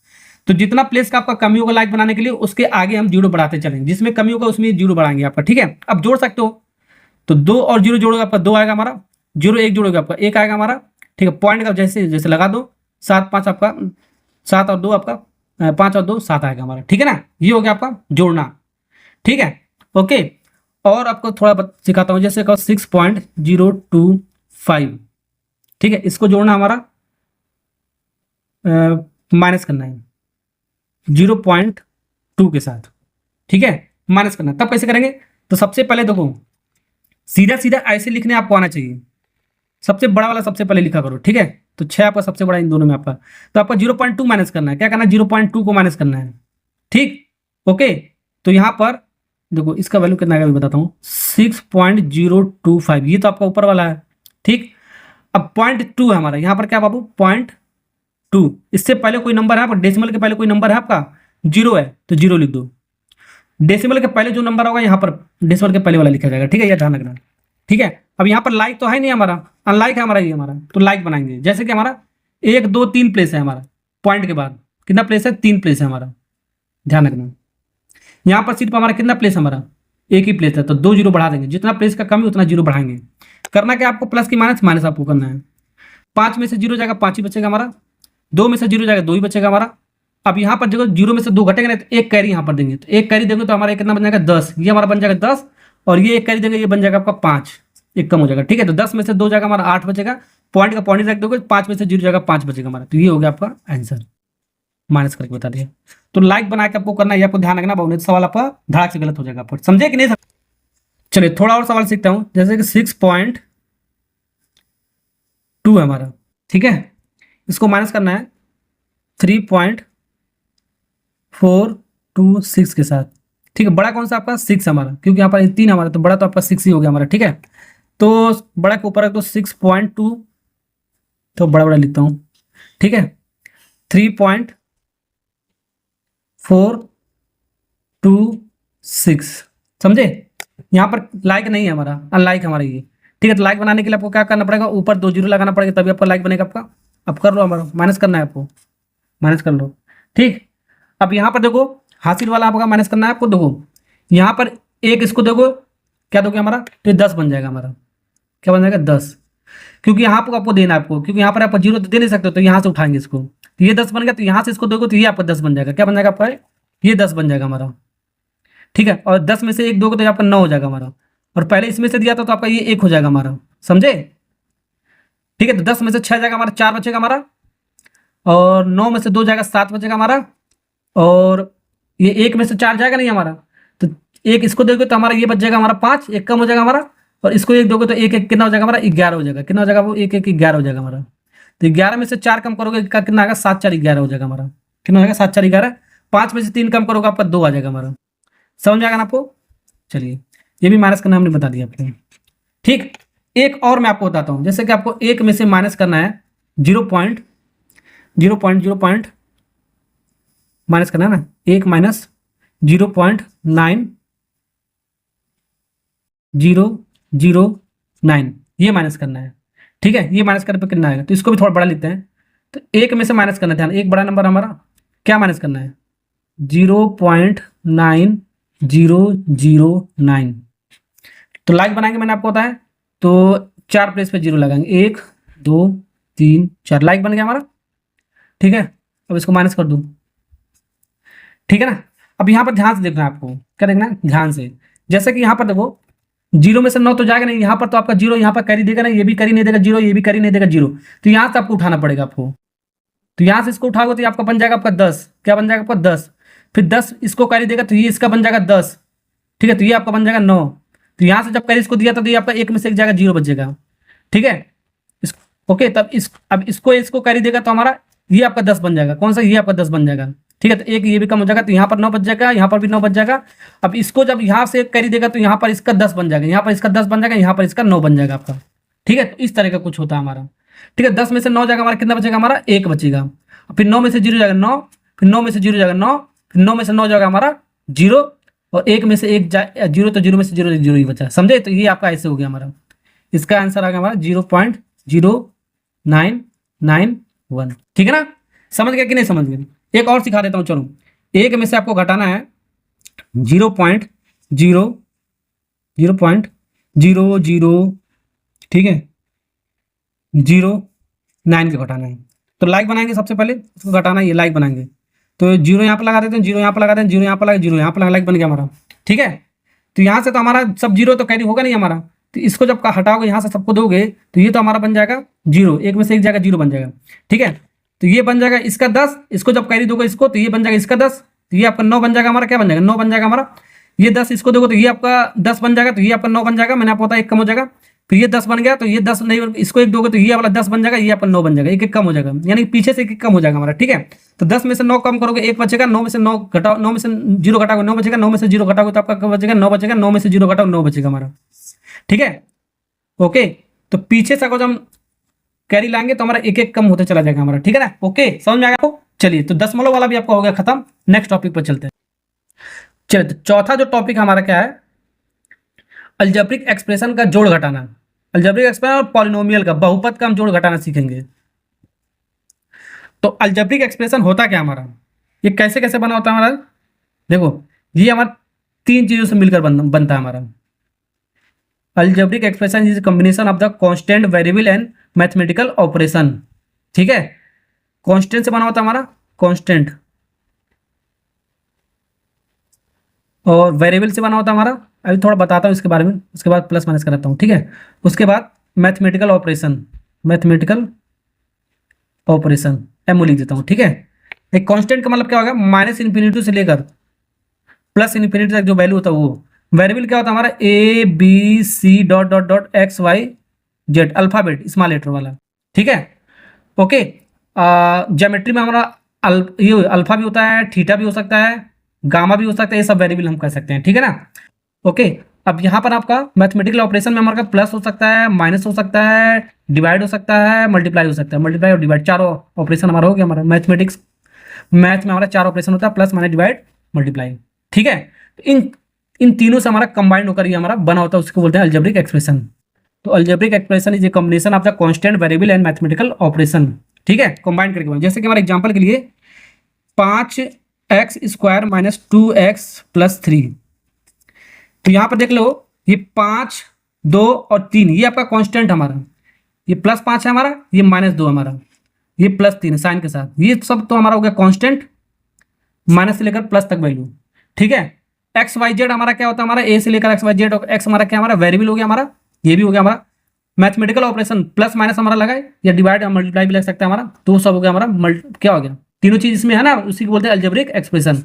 तो जितना प्लेस का आपका कमी होगा लाइक बनाने के लिए, उसके आगे हम 0 बढ़ाते चलेंगे। जिसमें कमी होगा उसमें 0 बढ़ाएंगे आपका, ठीक है। अब जोड़ सकते हो, तो 2 और 0 जोड़ोगे आपका 2 आएगा हमारा, 0 1 जोड़ोगे आपका 1 आएगा हमारा, ठीक है। पॉइंट का जैसे जैसे लगा दो, 7 5 आपका 7 और 2 आपका 5 और 2 7 आएगा हमारा, ठीक है ना। ये हो गया आपका जोड़ना, ठीक है, ओके। और आपको थोड़ा सिखाता हूँ, जैसे कहो 6.025, ठीक है, इसको जोड़ना हमारा माइनस करना है 0.2 के साथ, ठीक है, माइनस करना। तब कैसे करेंगे? तो सबसे पहले देखो, सीधा सीधा ऐसे लिखने आपको आना चाहिए। सबसे बड़ा वाला सबसे पहले लिखा करो, ठीक है। तो 6 आपका सबसे बड़ा इन दोनों में आपका, तो आपका 0.2 माइनस करना है। क्या करना है? 0.2 को माइनस करना है, ठीक, ओके। तो यहाँ पर देखो इसका वैल्यू कितना है, बताता हूँ, 6.025, ये तो आपका ऊपर वाला है, ठीक। अब 0.2 है हमारा, यहाँ पर क्या बाबू? 0.2। इससे पहले कोई नंबर है आपका? डेसिमल के पहले कोई नंबर है आपका? 0 है, तो 0 लिख दो। डेसिमल के पहले जो नंबर होगा यहाँ पर डेसिमल के पहले वाला लिखा जाएगा, ठीक है, यह ध्यान रखना, ठीक है। अब यहाँ पर लाइक तो है नहीं हमारा, अनलाइक है हमारा, ये हमारा, तो लाइक बनाएंगे। जैसे कि हमारा 1 2 3 प्लेस है हमारा, पॉइंट के बाद कितना प्लेस है? 3 प्लेस है हमारा, ध्यान रखना। यहाँ पर सिर्फ हमारा कितना प्लेस है हमारा? एक ही प्लेस है तो 2 जीरो बढ़ा देंगे, जितना प्लेस का कमी उतना जीरो बढ़ाएंगे। करना क्या आपको, प्लस की माइनस, माइनस आपको करना है। 5 में से जीरो जाएगा 5 ही बचेगा हमारा, 2 में से जीरो जाएगा 2 ही बचेगा हमारा। अब यहाँ पर देखो जीरो में से 2 घटेगा ना तो एक कैरी यहाँ पर देंगे, तो एक कैरी देंगे तो हमारा कितना बन जाएगा 10, ये हमारा बन जाएगा 10, और ये एक कैरी देंगे ये बन जाएगा आपका 5, एक कम हो जाएगा। ठीक है, तो 10 में से 2 जाएगा हमारा 8 बचेगा, पॉइंट का पॉइंट रख दोगे, 5 में से जीरो जाएगा 5 बचेगा हमारा, तो ये हो गया आपका आंसर, माइनस करके बता दिया। तो लाइक बना के आपको करना है, आपको ध्यान रखना, बहुत सवाल आपका धड़ाक से गलत हो जाएगा आपको, समझे कि नहीं। चलिए थोड़ा और सवाल सीखता हूँ, जैसे कि 6.2 है हमारा, ठीक है, इसको माइनस करना है 3.426 के साथ। ठीक है, बड़ा कौन सा आपका 6 हमारा, क्योंकि यहाँ पर 3 हमारा, तो बड़ा तो आपका 6 ही हो गया हमारा। ठीक है, तो बड़ा के ऊपर है तो 6.2, तो बड़ा बड़ा लिखता हूँ। ठीक है, 3.426, समझे। यहाँ पर लाइक नहीं है हमारा, अनलाइक हमारा ये। ठीक है, तो लाइक बनाने के लिए आपको क्या करना पड़ेगा, ऊपर 2 जीरो लगाना पड़ेगा, तभी आपका लाइक बनेगा आपका। अब कर लो, हमारा माइनस करना है आपको, माइनस कर लो। ठीक, अब यहाँ पर देखो हासिल वाला आपका माइनस करना है आपको। देखो यहाँ पर एक, इसको देखो क्या दोगे हमारा, तो 10 बन जाएगा हमारा, क्या बन जाएगा 10, क्योंकि यहाँ पर आपको देना है आपको, क्योंकि यहाँ पर आप जीरो तो दे नहीं सकते, तो यहाँ से उठाएंगे इसको, तो ये 10 बन गया, तो यहाँ से इसको दोगे तो ये आपका 10 बन जाएगा, क्या बन जाएगा आपका, ये 10 बन जाएगा हमारा। ठीक है, और 10 में से एक दोगे तो आपका 9 हो जाएगा हमारा, और पहले इसमें से दिया था तो आपका ये 1 हो जाएगा हमारा, समझे। ठीक है, तो 10 में से 6 जाएगा हमारा, 4 बचेगा हमारा, और 9 में से 2 जाएगा 7 बचेगा हमारा, और ये 1 में से 4 जाएगा नहीं हमारा, तो एक इसको दोगे तो हमारा ये बच जाएगा हमारा 5, एक कम हो जाएगा हमारा, और इसको एक दोगे तो एक एक कितना हो जाएगा हमारा 11 हो जाएगा, कितना हो जाएगा वो एक एक 11 हो जाएगा हमारा। तो 11 में से 4 कम करोगे का कितना आएगा, 7 4 11 हो जाएगा हमारा, कितना हो जाएगा 7 4 11। 5 में से 3 कम करोगे आपका 2 आ जाएगा हमारा, समझ में आएगा ना आपको। चलिए ये भी माइनस करना हमने बता दिया आपको। ठीक, एक और मैं आपको बताता हूँ, जैसे कि आपको 1 में से माइनस करना है 0.0 माइनस करना है ना, 1 माइनस 0.9009, ये माइनस करना है। ठीक है, ये माइनस करने पर कितना आएगा, तो इसको भी थोड़ा बड़ा लिखते हैं। तो 1 में से माइनस करना ध्यान, एक बड़ा नंबर हमारा क्या माइनस करना है 0.9009। तो लाइक बनाएंगे, मैंने आपको बताया, तो 4 प्लेस पे 0 लगाएंगे, 1 2 3 4, लाइक बन गया हमारा। ठीक है, अब इसको माइनस कर दूं, ठीक है ना। अब यहाँ पर ध्यान से देखना है आपको, क्या देखना है ध्यान से, जैसे कि यहाँ पर देखो 0 में से 9 तो जाएगा नहीं, यहाँ पर तो आपका 0 यहाँ पर कैरी देगा ना, ये भी कैरी नहीं देगा 0, ये भी कैरी नहीं देगा 0, तो यहाँ से आपको उठाना पड़ेगा आपको। तो यहाँ से इसको उठाओगे तो आपका बन जाएगा आपका 10, क्या बन जाएगा आपका 10, फिर 10 इसको कैरी देगा तो ये इसका बन जाएगा 10। ठीक है, तो ये आपका बन जाएगा 9। तो यहाँ से जब कैरी इसको दिया था तो ये आपका 1 में से एक जाएगा 0 बचेगा। ठीक है, इस ओके, तब अब इसको कैरी देगा तो हमारा ये आपका 10 बन जाएगा, कौन सा, ये आपका 10 बन जाएगा। ठीक है, तो एक ये भी कम हो जाएगा, तो यहाँ पर 9 बच जाएगा, यहाँ पर भी 9 बच जाएगा। अब इसको जब यहाँ से एक कैरी देगा तो यहाँ पर इसका 10 बन जाएगा, यहाँ पर इसका 10 बन जाएगा, यहाँ पर इसका 9 बन जाएगा आपका। ठीक है, तो इस तरह का कुछ होता है हमारा। ठीक है, 10 में से 9 जाएगा हमारा, कितना बचेगा हमारा 1 बचेगा, फिर 9 में से 0 जाएगा 9, फिर 9 में से 0 जाएगा 9, फिर 9 में से 9 जाएगा हमारा 0, और 1 में से 1 जाए 0, तो 0 में से 0 0 ही बचा, समझे। तो ये आपका ऐसे हो गया हमारा, इसका आंसर आ गया हमारा 0.0991। ठीक है ना, समझ गए कि नहीं समझ गए। एक और सिखा देता हूँ, चलो 1 में से आपको घटाना है 0.00, ठीक है 0.9 के घटाना है। तो लाइक बनाएंगे, सबसे पहले उसको घटाना है, ये लाइक बनाएंगे, तो 0 यहाँ पर लगा देते हैं, 0 यहाँ पर लगा देते हैं, 0 यहाँ पर लगा, 0 यहाँ पर लगा, लाइक बन गया हमारा। ठीक है, तो यहाँ से तो हमारा सब 0 तो कैरी होगा नहीं हमारा, तो इसको जब हटाओगे यहाँ से सबको दोगे तो ये तो हमारा बन जाएगा 0, 1 में से 1 जाएगा 0 बन जाएगा। ठीक है, तो ये बन जाएगा इसका 10, इसको जब कैरी दोगे इसको तो ये बन जाएगा इसका 10, तो ये आपका 9 बन जाएगा हमारा, क्या बन जाएगा 9 बन जाएगा हमारा। ये 10 इसको दोगे तो ये आपका 10 बन जाएगा, तो ये आपका 9 बन जाएगा, मैंने आपको बताया 1 कम हो जाएगा, फिर ये 10 बन गया, तो ये 10 नहीं, इसको 1 दोगे तो ये वाला 10 बन जाएगा, ये आपका 9 बन जाएगा, 1 1 कम हो जाएगा, यानी पीछे से 1 1 कम हो जाएगा हमारा। ठीक है, तो 10 में से 9 कम करोगे 1 बचेगा, 9 में से 9 घटाओ, 9 में से 0 घटाओगे 9 बचेगा, 9 में से 0 घटाओगे तो आपका बचेगा 9 बचेगा, 9 में से 0 घटाओ 9 बचेगा हमारा। ठीक है, ओके, तो पीछे से अगर हम कैरी लाएंगे तो हमारा 1 1 कम होते चला जाएगा हमारा। ठीक है ना, ओके, समझ में आएगा आपको। चलिए, तो दशमलव वाला भी आपका हो गया खत्म, नेक्स्ट टॉपिक पर चलते हैं। चलिए, तो चौथा जो टॉपिक हमारा क्या है, अलजेब्रिक एक्सप्रेशन का जोड़ घटाना। अलजेब्रिक एक्सप्रेशन और पॉलिनोमियल का, बहुपद का हम जोड़ घटाना सीखेंगे। तो अलजेब्रिक एक्सप्रेशन होता क्या हमारा, ये कैसे कैसे बना होता है हमारा, देखो ये हमारा तीन चीजों से मिलकर बनता है हमारा। Algebraic expression is combination of the constant, variable and mathematical operation. ठीक है, कांस्टेंट से बना होता है हमारा कांस्टेंट, और वेरिएबल से बना होता है हमारा, अभी थोड़ा बताता हूँ इसके बारे में, उसके बाद प्लस माइनस कराता हूँ। ठीक है, उसके बाद mathematical operation, mathematical operation MO लिख देता हूँ। ठीक है, एक कांस्टेंट का मतलब क्या होगा, माइनस इन्फिनिटी से लेकर प्लस इन्फिनिटी तक जो वैल्यू होता है वो। वेरिएबल क्या होता है हमारा, A B C dot dot dot X Y Z, alphabet small letter वाला। ठीक है, ओके। ज्योमेट्री में हमारा ये अल्फा भी होता है, थीटा भी हो सकता है, गामा भी हो सकता है, ये सब वेरिएबल हम कर सकते हैं। ठीक है ना, ओके। अब यहाँ पर आपका मैथमेटिकल ऑपरेशन में हमारा प्लस हो सकता है, माइनस हो सकता है, डिवाइड हो सकता है, मल्टीप्लाई हो सकता है। मल्टीप्लाई और डिवाइड चारों ऑपरेशन हमारा हो गया। हमारा मैथमेटिक्स, मैथ में हमारा चार ऑपरेशन होता है, प्लस माइनस डिवाइड मल्टीप्लाई। ठीक है, तो इन इन तीनों से हमारा कंबाइंड होकर ये हमारा बना होता है, उसको बोलते हैं अलजेब्रिक एक्सप्रेशन। तो algebraic expression is a combination of the constant, variable and mathematical operation. ठीक है, कंबाइंड करके जैसे कि हमारे एग्जांपल के लिए 5x² माइनस 2x+3। तो यहाँ पर देख लो, ये 5, 2 और 3 ये आपका कांस्टेंट हमारा, ये +5 है हमारा, ये -2 हमारा, ये +3 साइन के साथ, ये सब तो हमारा हो गया कांस्टेंट, माइनस से लेकर प्लस तक वैल्यू। ठीक है, एक्स वाई जेड हमारा क्या होता है, हमारा ए से लेकर एक्स वाई जेड, एक्स हमारा क्या, हमारा वेरिएबल हो गया हमारा, ये भी हो गया हमारा। मैथमेटिकल ऑपरेशन प्लस माइनस हमारा लगा है, या डिवाइड मल्टीप्लाई भी लग सकता है हमारा, तो सब हो गया हमारा क्या हो गया, तीनों चीज इसमें है ना, उसी को बोलते हैं अलजेब्रिक एक्सप्रेशन।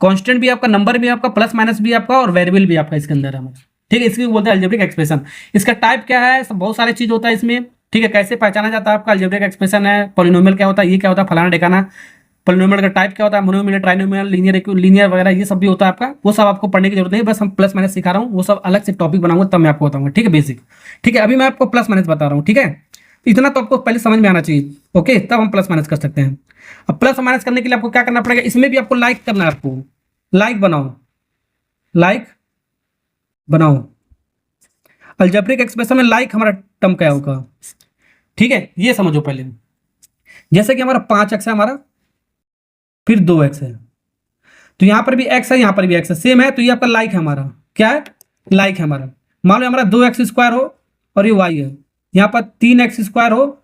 कांस्टेंट भी आपका, नंबर भी आपका, प्लस माइनस भी आपका, और वेरिएबल भी आपका इसके अंदर है हमारा। ठीक है, इसको बोलते हैं अलजेब्रिक एक्सप्रेशन। इसका टाइप क्या है, बहुत सारे चीज होता है इसमें। ठीक है, कैसे पहचाना जाता है आपका अलजेब्रिक एक्सप्रेशन है, पॉलिनोमियल क्या होता है, ये क्या होता है, फलाना ढिकाना, पॉलिनोमियल का टाइप क्या होता है, मोनोमियल, ट्राइनोमियल, लीनियर वगैरह, ये सब भी होता है आपका, वो सब आपको पढ़ने की जरूरत नहीं, बस हम प्लस माइनस सिखा रहा हूँ, वो सब अलग से टॉपिक बनाऊंगा तब मैं आपको बताऊंगा। ठीक है, बेसिक। ठीक है, अभी मैं आपको प्लस माइनस बता रहा हूँ। ठीक है, इतना तो आपको पहले समझ में आना चाहिए, ओके, तब हम प्लस माइनस कर सकते हैं। अब प्लस माइनस करने के लिए आपको क्या करना पड़ेगा, इसमें भी आपको लाइक करना है, आपको लाइक बनाओ, लाइक बनाओ। अलजेब्रिक एक्सप्रेशन में लाइक हमारा टर्म क्या होगा, ठीक है, ये समझो पहले। जैसे कि हमारा 5x है हमारा, फिर 2x है, तो यहां पर भी x है, यहां पर भी x है, सेम है, तो ये आपका लाइक है हमारा, क्या है, लाइक है हमारा। मान लो हमारा 2x² हो और ये y है, यहाँ पर 3x² हो,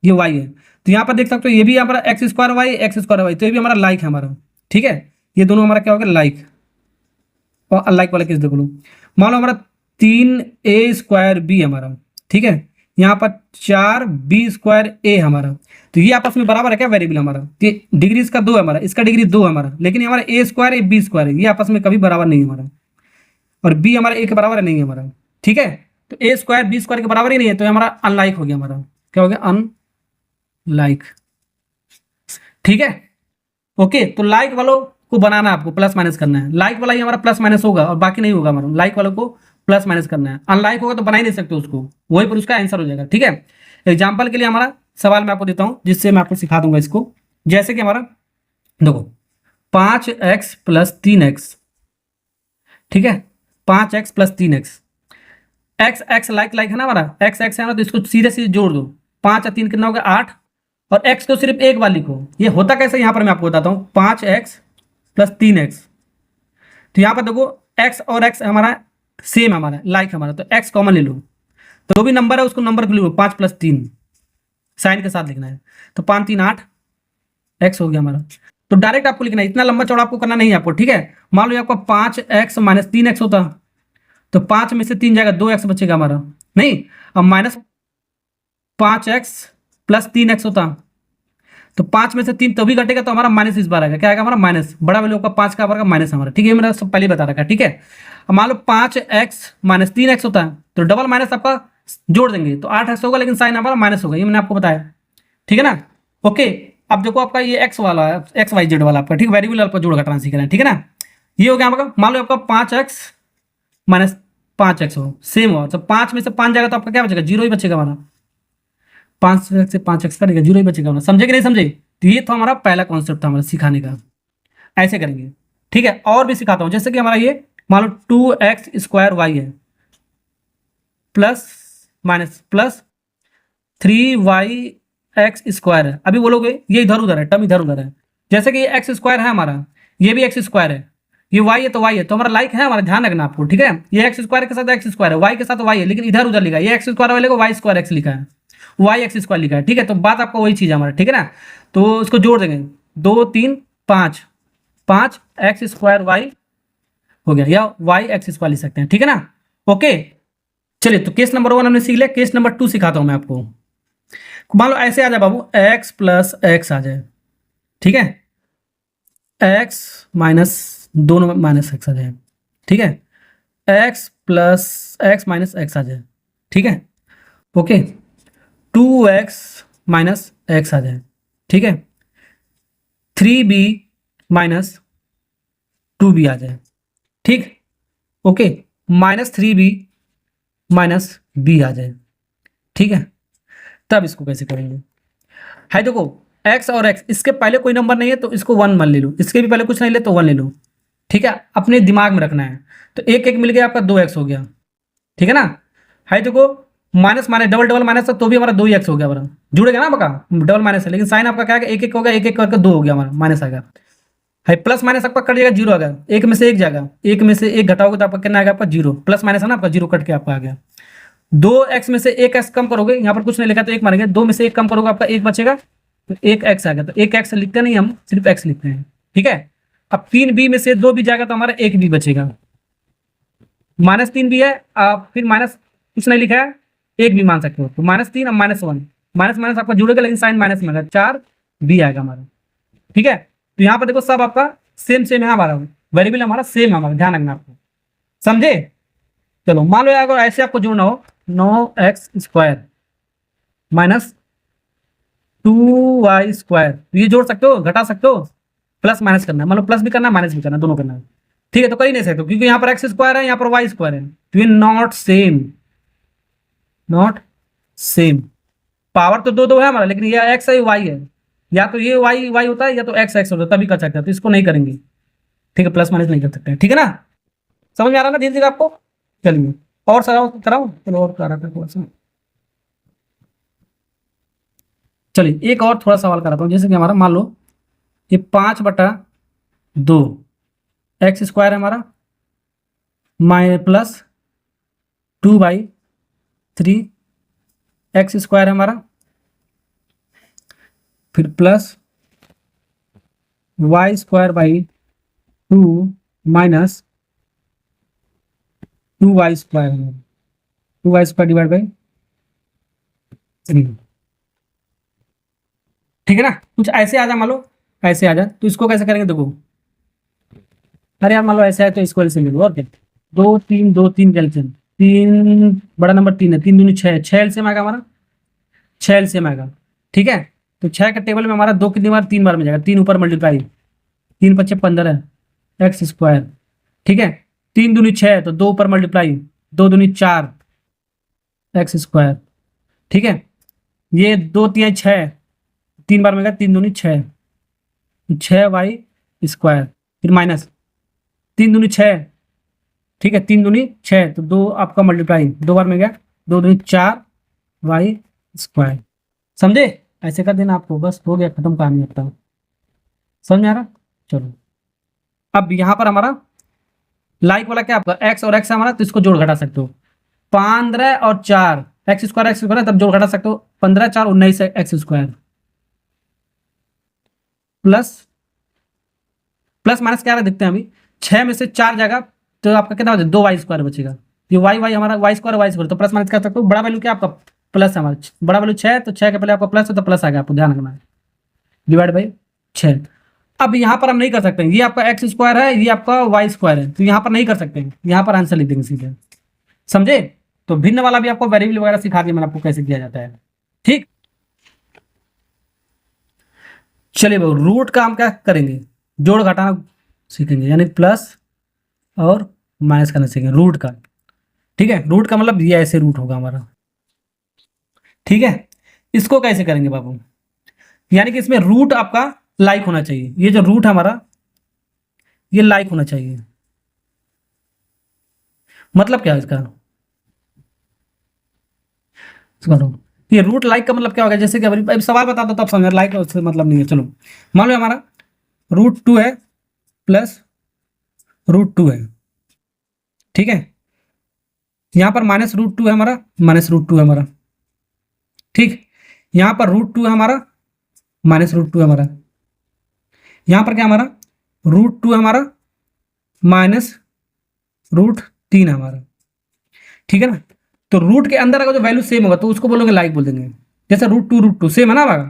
ये y है, तो यहाँ पर देख सकते हो ये भी हमारा x²y, तो ये भी हमारा लाइक है हमारा। ठीक है, ये दोनों हमारा क्या होगा, लाइक। और अनलाइक वाला केस देख लो, मान लो हमारा 3a² b हमारा, ठीक है, यहाँ पर 4b² हमारा, तो ये आपस में बराबर है क्या, वेरिएबल हमारा, तो डिग्री इसका 2 है हमारा, इसका डिग्री 2 है हमारा, लेकिन ये हमारा a² b² है, ये आपस में कभी बराबर नहीं है हमारा, और b हमारा a के बराबर नहीं है हमारा। ठीक है, तो a² b² के बराबर ही नहीं है, तो हमारा अनलाइक हो गया हमारा, क्या हो गया, अनलाइक। ठीक है, ओके, तो लाइक वालों को बनाना है आपको, प्लस माइनस करना है, लाइक वाला ही हमारा प्लस माइनस होगा और बाकी नहीं होगा हमारा, लाइक वालों को प्लस माइनस करना है, अनलाइक होगा तो बना ही नहीं सकते उसको, वही पर उसका आंसर हो जाएगा। ठीक है, एग्जाम्पल के लिए हमारा सवाल मैं आपको देता हूं, जिससे मैं आपको सिखा दूंगा इसको। जैसे कि हमारा देखो 5x + 3x, ठीक है, 5x + 3x, x लाइक है ना हमारा, x है ना, तो इसको सीधे सीधे जोड़ दो, 5 और 3 कितना हो गया, 8, और x को सिर्फ एक बार लिखो। ये होता कैसे, यहां पर मैं आपको बताता हूं, 5x + 3x, तो यहां पर देखो x और x हमारा सेम हमारा, लाइक हमारा, तो x कॉमन ले लो, तो जो भी नंबर है उसको नंबर को लिखो, 5 + 3 साइन के साथ लिखना है, तो 5 3 8 x हो गया हमारा। तो डायरेक्ट आपको लिखना है, इतना लंबा चौड़ा आपको करना नहीं है आपको। ठीक है, मान लो आपका 5x - 3x होता, तो 5 में से 3 जाएगा, 2x बचेगा हमारा, नहीं, अब -5x + 3x होता, तो 5 में से 3 तभी घटेगा, तो हमारा माइनस इस बार आएगा, क्या आएगा हमारा, माइनस, बड़ा वैल्यू का 5 का बार माइनस हमारा। ठीक है, मेरा सब पहले बता रखा है। ठीक है, अब मान लो 5x - 3x होता है, तो डबल माइनस आपका जोड़ देंगे तो 8x होगा, लेकिन साइन हमारा माइनस होगा, ये मैंने आपको बताया। ठीक है ना, ओके। अब देखो आपका ये x वाला है, XYZ वाला आपका, ठीक, वेरिएबल आपका जोड़ घटाना सीख रहे हैं। ठीक है ना, ये हो गया आपका, मान लो आपका 5x - 5x हो, सेम हो, तो 5 में से 5 जाएगा तो आपका क्या बचेगा, 0 ही बचेगा हमारा, 5 से 5x करेगा, 0 ही बचेगा हमारा। समझे कि नहीं समझे, तो ये तो हमारा पहला कॉन्सेप्ट था हमारा सिखाने का, ऐसे करेंगे। ठीक है, और भी सिखाता हूं, जैसे कि हमारा ये मान लो 2x² y है, प्लस 3yx² है। अभी बोलोगे ये इधर उधर है, टर्म इधर उधर है, जैसे कि ये x² है हमारा, ये भी x² है, ये y है तो y है, तो हमारा लाइक है, हमारा ध्यान रखना आपको, ठीक है। ये एक्स स्क्वायर के साथ एक्स स्क्वायर है, y के साथ y है, लेकिन इधर उधर लिखा है, ये एक्स स्क्वायर वाले को वाई स्क्वायर एक्स लिखा है, वाई एक्स स्क्वायर लिखा है, ठीक है। तो बात आपका वही चीज़ है हमारा, ठीक है ना। तो इसको जोड़ देंगे, 2 3 5, 5 एक्स स्क्वायर वाई हो गया, या वाई एक्स स्क्वायर लिख सकते हैं, ठीक है ना। ओके, चलिए तो केस नंबर 1 हमने सीख लिया, केस नंबर 2 सिखाता हूँ मैं आपको। मान लो ऐसे आ जाए बाबू, एक्स प्लस एक्स आ जाए, ठीक है, एक्स माइनस, दोनों माइनस एक्स आ जाए, ठीक है, X plus X minus X आ जाए, ठीक है। ओके, 2x माइनस एक्स आ जाए, ठीक है, 3b माइनस 2b आ जाए, ठीक। ओके, -3b माइनस b आ जाए, ठीक है। तब इसको कैसे करेंगे, है देखो, x और x, इसके पहले कोई नंबर नहीं है तो इसको 1 मान ले लो, इसके भी पहले कुछ नहीं ले तो 1 ले लो, ठीक है। अपने दिमाग में रखना है, तो एक एक मिल गया आपका 2x हो गया, ठीक है ना। है देखो, minus minus double double minus तो भी हमारा 2x हो गया, हमारा जुड़ेगा ना आपका, डबल माइनस है, लेकिन साइन आपका क्या है, एक एक हो गया, एक एक करके 2 हो गया हमारा, माइनस आ गया। है प्लस माइनस आपका कट जाएगा, 0 आ गया, एक में से एक जाएगा, एक में से एक घटाओगे तो आपका कितना आएगा, आपका 0, प्लस माइनस है ना आपका, 0 कट के आपका आ गया। 2x में से एक एक्स कम करोगे, यहाँ पर कुछ नहीं लिखा तो एक मारेंगे, 2 में से एक कम करोगे आपका एक बचेगा, तो एक एक्स आ गया, तो एक एक्स लिखते नहीं हम, सिर्फ एक्स लिखते हैं, ठीक है। अब 3b में से 2 भी जाएगा तो हमारा एक भी बचेगा, -3 भी है, फिर माइनस कुछ नहीं लिखा है, एक भी मान सकते हो, तो -3 अब -1, माइनस माइनस आपका जुड़ेगा लेकिन साइन माइनस में आएगा, 4b आएगा हमारा, ठीक है। तो यहाँ पर देखो सब आपका सेम सेम है, हमारा वेरिएबल हमारा सेम है, हमारा ध्यान रखना आपको, समझे। चलो मान लो अगर ऐसे आपको जोड़ना हो, 9x square minus 2y square, तो ये जोड़ सकते हो, घटा सकते हो, प्लस माइनस करना है, मान लो प्लस भी करना है माइनस भी करना है, दोनों करना है, ठीक है। तो कर ही नहीं सकते क्योंकि यहाँ पर एक्स स्क्वायर है, यहाँ पर वाई स्क्वायर है, तो ये not same, not same, power तो दो दो है हमारा, लेकिन ये एक्स है, वाई है, या तो ये वाई वाई होता है या तो एक्स एक्स होता है, तभी कर सकते हैं, तो इसको नहीं करेंगे, ठीक है, प्लस माइनस नहीं कर सकते, ठीक है ना। समझ में आ रहा ना धीरे धीरे आपको। चलिए और सराओ कराओ, चलो और करा था थोड़ा सा, चलिए एक और थोड़ा सवाल कराता हूँ। जैसे कि हमारा मान लो ये 5/2 एक्स स्क्वायर है हमारा, प्लस 2/3 एक्स स्क्वायर है हमारा, फिर plus Y square by 2 minus 2y square, 2y square divide by 3, ठीक है ना। कुछ ऐसे आ जा, मान लो ऐसे आ जा, तो इसको कैसे करेंगे देखो, अरे यार मान लो ऐसे है तो इसको ऐसे ले लो, और क्या, 2 3 2 3 कैल्शियम, 3 बड़ा नंबर 3 है, 3 दूनी 6, 6 एलसीएम आएगा हमारा, 6 एलसीएम आएगा, ठीक है। तो 6 के टेबल में हमारा 2 कितनी बार, 3 बार में जाएगा, 3 ऊपर मल्टीप्लाई, 3 × 5 = 15 एक्स स्क्वायर, ठीक है। 3 दूनी 6 तो 2 ऊपर मल्टीप्लाई, 2 दूनी 4 एक्स स्क्वायर, ठीक है। ये 2 3 6, 3 बार में गया, 3 दूनी 6, 6y स्क्वायर, फिर माइनस 3 दूनी 6, ठीक है, 3 दूनी 6 तो 2 आपका मल्टीप्लाई, 2 बार में गया, 2 दूनी 4y स्क्वायर, समझे। ऐसे कर देना आपको, बस हो गया, खत्म कहानी आपका, समझ में आ रहा। चलो अब यहाँ पर हमारा लाइक वाला क्या आपका एक्स और एक्स है हमारा, तो इसको जोड़ घटा सकते हो, 15 और 4 एक्स स्क्वायर तब जोड़ घटा सकते हो, 15 4 19 x square, plus plus minus क्या देखते हैं अभी, 6 में से 4 जाएगा तो आपका कितना बचेगा, 2y स्क्वायर बचेगा, ये वाई हमारा वाई स्क्वायर, तो प्लस माइनस कर सकते हो, बड़ा वैल्यू क्या आपका प्लस है हमारा, बड़ा वैल्यू 6, तो 6 के पहले आपका प्लस है तो प्लस आ गया, आपको ध्यान रखना है, डिवाइड बाई 6। अब यहाँ पर हम नहीं कर सकते हैं, ये आपका एक्स स्क्वायर है, ये आपका वाई स्क्वायर है, तो यहाँ पर नहीं कर सकते हैं, यहाँ पर आंसर लिख देंगे सीधे, समझे। तो भिन्न वाला भी आपको वेरिएबल वगैरह सिखा दिया मैंने आपको कैसे किया जाता है, ठीक। चलिए भाई रूट का हम क्या करेंगे, जोड़ घटाना सीखेंगे, यानी प्लस और माइनस करना सीखेंगे रूट का, ठीक है। रूट का मतलब ये ऐसे रूट होगा हमारा, ठीक है। इसको कैसे करेंगे बाबू, यानी कि इसमें रूट आपका लाइक होना चाहिए, ये जो रूट हमारा ये लाइक होना चाहिए, मतलब क्या है इसका, ये रूट लाइक का मतलब क्या होगा, जैसे कि अभी सवाल बता दो तब समझ, लाइक का मतलब नहीं है। चलो मान लो हमारा √2 है प्लस रूट 2 है, ठीक है। यहाँ पर -√2 है हमारा, -√2 है हमारा, ठीक। यहाँ पर √2 है हमारा, -√2 है हमारा। यहाँ पर क्या हमारा √2 है हमारा, -√3 है हमारा, ठीक है ना। तो रूट के अंदर अगर जो वैल्यू सेम होगा तो उसको बोलोगे लाइक बोल देंगे। जैसे √2 सेम है ना हमारा,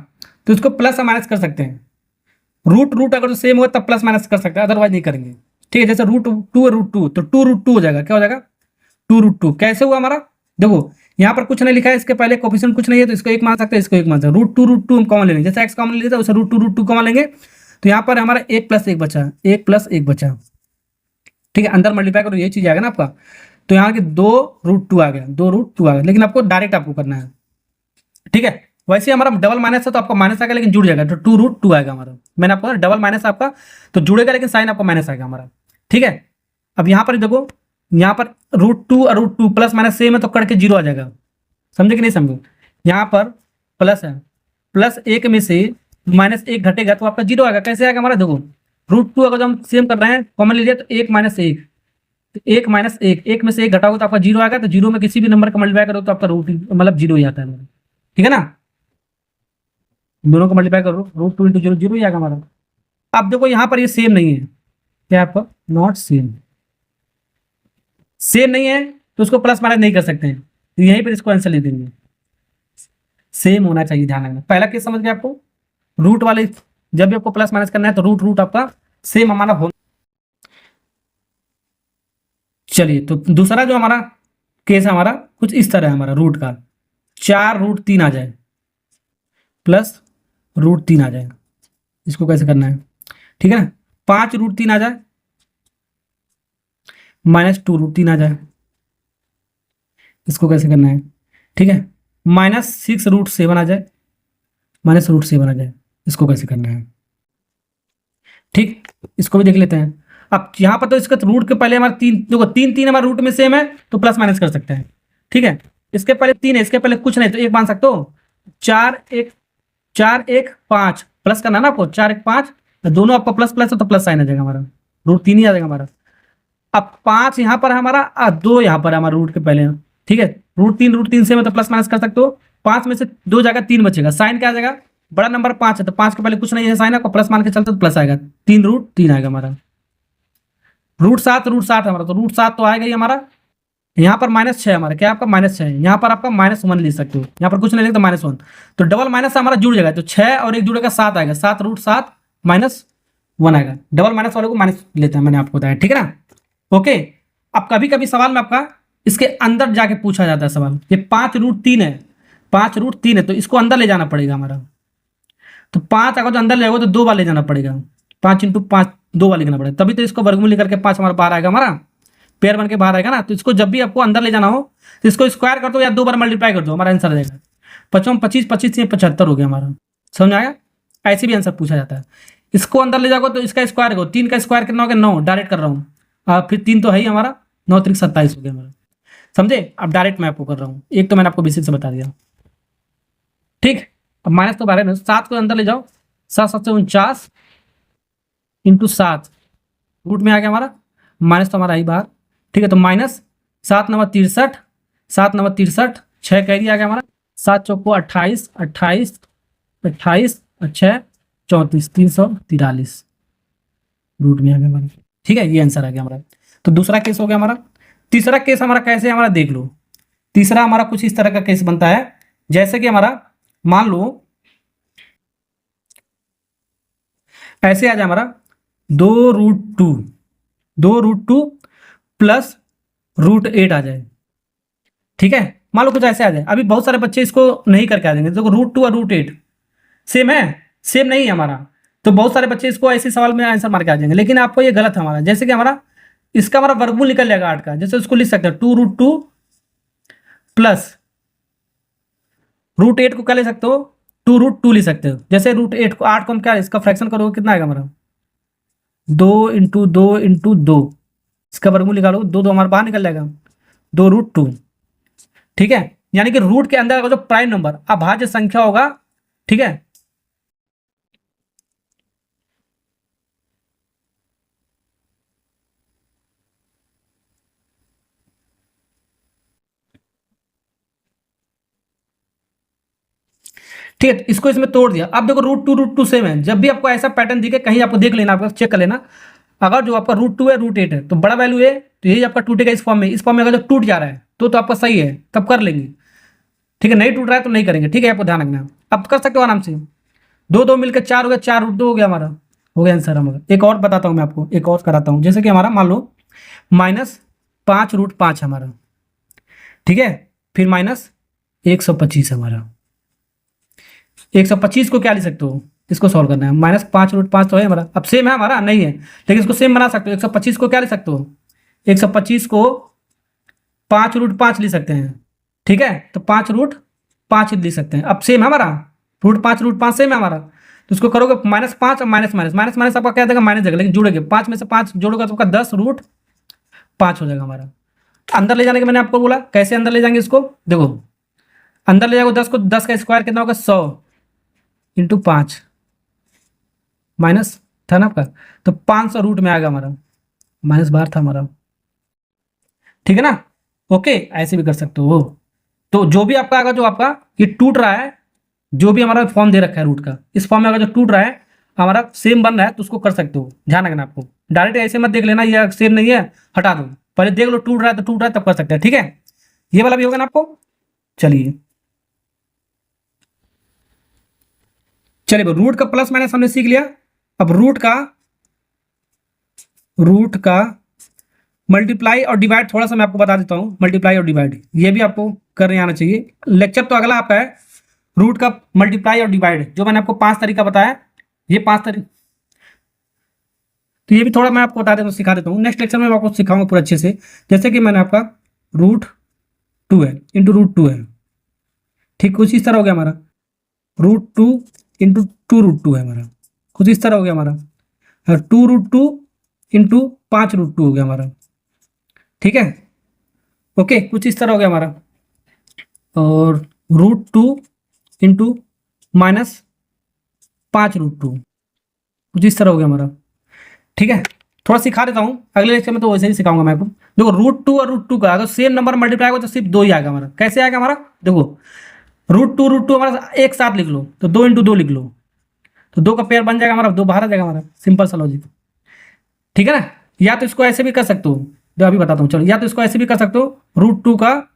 तो इसको प्लस या माइनस कर सकते हैं। रूट रूट अगर जो सेम हो तब प्लस माइनस कर सकते हैं, अदरवाइज नहीं करेंगे, ठीक है। जैसे √2 है √2, तो 2√2 हो जाएगा, क्या हो जाएगा 2√2। कैसे हुआ हमारा, देखो यहाँ पर कुछ नहीं लिखा है, इसके पहले कोफिशिएंट कुछ नहीं है, तो इसको एक मान सकते हैं, इसको एक मान सकते हैं। √2 हम कॉमन ले लेंगे, जैसे एक्स कॉमन ले लेते हैं वैसे √2 कॉमन लेंगे, तो यहाँ पर हमारा 1 + 1 बचा, 1 + 1 बचा, ठीक है। अंदर मल्टीप्लाई करो ये चीज आएगा ना आपका, तो यहाँ के 2√2 आ गया, 2√2 आ गया, लेकिन आपको डायरेक्ट आपको करना है, ठीक है। वैसे हमारा डबल माइनस है तो आपका माइनस आएगा, लेकिन जुड़ जाएगा, तो 2√2 आएगा हमारा। मैंने आपको डबल माइनस आपका तो जुड़ेगा, लेकिन साइन आपका माइनस आएगा हमारा, ठीक है। अब यहाँ पर देखो, यहाँ पर √2 और √2 प्लस माइनस सेम है, तो करके 0 आ जाएगा, समझे कि नहीं समझे। यहाँ पर प्लस है, +1 में से -1 घटेगा तो आपका 0 आएगा। कैसे आएगा हमारा, देखो √2 अगर हम सेम कर रहे हैं, कॉमन ले लिया, तो 1 - 1, तो 1 - 1, 1 में से 1 घटाओगे तो आपका 0 आएगा। तो 0 में किसी भी नंबर का मल्टीप्लाई करो तो आपका रूट मतलब 0 ही आता है, ठीक है ना। दोनों को मल्टीप्लाई करो, √2 × 0 0 ही आएगा हमारा। अब देखो यहाँ पर ये सेम नहीं है, क्या आपका नॉट सेम, सेम नहीं है तो उसको प्लस माइनस नहीं कर सकते हैं, तो यहीं पर इसको आंसर ले देंगे। सेम होना चाहिए, ध्यान रखना। पहला केस समझ गए आपको, रूट वाले जब भी आपको प्लस माइनस करना है तो रूट रूट आपका सेम हमारा हो। चलिए, तो दूसरा जो हमारा केस है हमारा कुछ इस तरह है, हमारा रूट का 4√3 आ जाए प्लस √3 आ जाए, इसको कैसे करना है, ठीक है ना। 5√3 आ जाए -2√3 आ जाए, इसको कैसे करना है, ठीक है। -6√7 आ जाए, -√7 आ जाए, इसको कैसे करना है, ठीक। इसको भी देख लेते हैं। अब यहाँ पर तो इसका रूट के पहले हमारा 3, देखो 3 हमारे रूट में सेम है तो प्लस माइनस कर सकते हैं, ठीक है। इसके पहले 3 है, इसके पहले कुछ नहीं, तो 1 मान सकते हो। 4 1 5 प्लस करना ना आपको, 4 1 5, दोनों आपको प्लस प्लस है तो प्लस साइन आ जाएगा हमारा, √3 ही आ जाएगा हमारा। अब 5 यहाँ पर हमारा, 2 यहाँ पर हमारा रूट के पहले, ठीक है। √3 से मतलब प्लस माइनस कर सकते हो। 5 में से 2 जाएगा, 3 बचेगा, साइन क्या आ जाएगा, बड़ा नंबर 5 है तो 5 के पहले कुछ नहीं है, साइन आपको प्लस मान के चलते तो प्लस आएगा, 3√3 आएगा हमारा। √7 हमारा, तो √7 तो आएगा ही हमारा। यहाँ पर -6 हमारा, क्या आपका -6 है, यहाँ पर आपका -1 ले सकते हो, यहाँ पर कुछ नहीं लिखता -1, तो डबल माइनस हमारा जुड़ जाएगा, तो 6 और 1 जुड़ेगा 7 आएगा, 7√7 -1 आएगा। डबल माइनस वाले को माइनस लेते हैं, मैंने आपको बताया, ठीक है ना। ओके। अब कभी कभी सवाल में आपका इसके अंदर जाके पूछा जाता है सवाल, ये 5√3 है, 5√3 है, तो इसको अंदर ले जाना पड़ेगा हमारा। तो 5 अगर तो अंदर ले जाओगे तो 2 बार ले जाना पड़ेगा, 5 × 5 2 बार लिखना पड़ेगा, तभी तो इसको वर्गमूल लेकर के 5 हमारा बाहर आएगा, हमारा पेयर बन के बाहर आएगा ना। तो इसको जब भी आपको अंदर ले जाना हो तो इसको स्क्वायर कर दो या 2 बार मल्टीप्लाई कर दो, हमारा आंसर आ जाएगा। 5 25 25 से 75 हो गया हमारा, समझ आया। ऐसे भी आंसर पूछा जाता है। इसको अंदर ले जाओगे तो इसका स्क्वायर करो, 3 का स्क्वायर कितना हो गया 9, डायरेक्ट कर रहा हूँ, फिर 3 तो है ही हमारा, 9 3 27 हो गया हमारा, समझे। अब डायरेक्ट मैं आपको कर रहा हूँ, एक तो मैंने आपको बेसिक से बता दिया, ठीक। अब माइनस तो बारे में 7 को अंदर ले जाओ, 7 7 से 49 × 7 रूट में आ गया हमारा, माइनस तो हमारा ही बाहर, ठीक है। तो -7 9 63, 7 9 63, 6 कैरी आ गया हमारा, 7 चौको 28 28 28 और 6 34 343 रूट में आ गया हमारा, ठीक है। ये आंसर आ गया हमारा। तो दूसरा केस हो गया हमारा। तीसरा केस हमारा कैसे हमारा देख लो। तीसरा हमारा कुछ इस तरह का केस बनता है, जैसे कि हमारा मान लो ऐसे आ जाए हमारा 2√2 प्लस √8 आ जाए, ठीक है। मान लो कुछ ऐसे आ जाए। अभी बहुत सारे बच्चे इसको नहीं करके आ जाएंगे, देखो √2 और √8 सेम है, सेम नहीं है हमारा, तो बहुत सारे बच्चे इसको ऐसे सवाल में आंसर मार के आ जाएंगे, लेकिन आपको ये गलत है हमारा। जैसे कि हमारा इसका हमारा वर्गमूल निकल जाएगा 8 का, जैसे उसको लिख सकते हैं 2√2 प्लस √8 को क्या ले सकते हो, 2√2 ले सकते हो। जैसे √8 को 8 को हम क्या इसका फ्रैक्शन करोगे कितना आएगा हमारा, 2 × 2 × 2, इसका वर्गमूल निकालो, 2 2 हमारा बाहर निकल जाएगा, 2√2, ठीक है। यानी कि रूट के अंदर जो प्राइम नंबर अभाज्य संख्या होगा, ठीक है, ठीक है, इसको इसमें तोड़ दिया। अब देखो रूट टू सेम है, जब भी आपको ऐसा पैटर्न दिखे कहीं आपको देख लेना, आपको चेक कर लेना, अगर जो आपका रूट टू है रूट एट है तो बड़ा वैल्यू है, तो यही आपका टूटेगा इस फॉर्म में। इस फॉर्म में अगर जो टूट जा रहा है तो आपका सही है, तब कर लेंगे। ठीक है, नहीं टूट रहा है तो नहीं करेंगे। ठीक है, आपको ध्यान रखना। अब कर सकते हो आराम से, दो दो मिलकर चार हो गया, चार रूट दो हो गया हमारा, हो गया आंसर हमारा। एक और बताता हूँ मैं आपको, एक और कराता हूँ। जैसे कि हमारा मान लो -5 √5 हमारा, ठीक है, फिर -125 हमारा। 125 को क्या लिख सकते हो, इसको सॉल्व करना है। -5 √5 तो है हमारा, अब सेम है हमारा, नहीं है लेकिन इसको सेम बना सकते हो। 125 को क्या लिख सकते हो, 125 को 5 √5 लिख सकते हैं। ठीक है, तो 5 √5 लिख सकते हैं। अब सेम है हमारा, √5 सेम है हमारा, तो इसको करोगे -5 और माइनस माइनस माइनस माइनस आपका क्या देगा, माइनस देगा, लेकिन जुड़ेंगे 5 में से 5 जोड़ोगे तो आपका 10 √5 हो जाएगा हमारा। अंदर ले जाने के मैंने आपको बोला, कैसे अंदर ले जाएंगे इसको, देखो अंदर ले जाओगे 10 को, 10 का स्क्वायर कितना होगा 100 × 5 माइनस था ना आपका, तो 500 रूट में आएगा हमारा, माइनस बाहर था हमारा। ठीक है ना, ओके, ऐसे भी कर सकते हो। तो जो भी आपका आएगा, जो आपका ये टूट रहा है, जो भी हमारा फॉर्म दे रखा है रूट का, इस फॉर्म में अगर जो टूट रहा है हमारा सेम बन रहा है तो उसको कर सकते हो। ध्यान रखना आपको, डायरेक्ट ऐसे मत देख लेना ये सेम नहीं है हटा दो, पहले देख लो टूट रहा है तो टूट रहा है तब कर सकते हैं। ठीक है, ये वाला भी होगा ना आपको। चलिए चलिए, रूट का प्लस माइनस हमने सीख लिया। अब रूट का मल्टीप्लाई और डिवाइड थोड़ा सा मैं आपको बता देता हूँ। मल्टीप्लाई और डिवाइड ये भी आपको करने आना चाहिए। लेक्चर तो अगला आपका है रूट का मल्टीप्लाई और डिवाइड, जो मैंने आपको 5 तरीका बताया, ये 5 तरीका, तो ये भी थोड़ा मैं आपको बता देता हूँ, सिखा देता हूँ। नेक्स्ट लेक्चर में मैं आपको सिखाऊंगा पूरा अच्छे से। जैसे कि मैंने आपका √2 है इंटू √2 है, ठीक, कुछ इस तरह हो गया हमारा। √2 इंटू 2 √2 है हमारा, कुछ इस तरह हो गया हमारा। 2 √2 इंटू 5 √2 हो गया हमारा। ठीक है, ओके, कुछ इस तरह हो गया हमारा। और √2 इंटू -5 √2 कुछ इस तरह हो गया हमारा। ठीक है, थोड़ा सिखा देता हूँ, अगले लेक्चर में तो वैसे ही सिखाऊंगा मैं आपको। देखो √2 और √2 का अगर सेम नंबर मल्टीप्लाई होगा तो सिर्फ 2 ही आएगा हमारा। कैसे आएगा हमारा, देखो √2 हमारा एक साथ लिख लो, तो 2 × 2 लिख लो, तो 2 का पेयर बन जाएगा हमारा, 2 बाहर आ जाएगा हमारा। सिंपल सा लॉजिक। ठीक है ना, या तो इसको ऐसे भी कर सकते हो, जो अभी बताता हूँ, चलो, या तो इसको ऐसे भी कर सकते हो, √2 का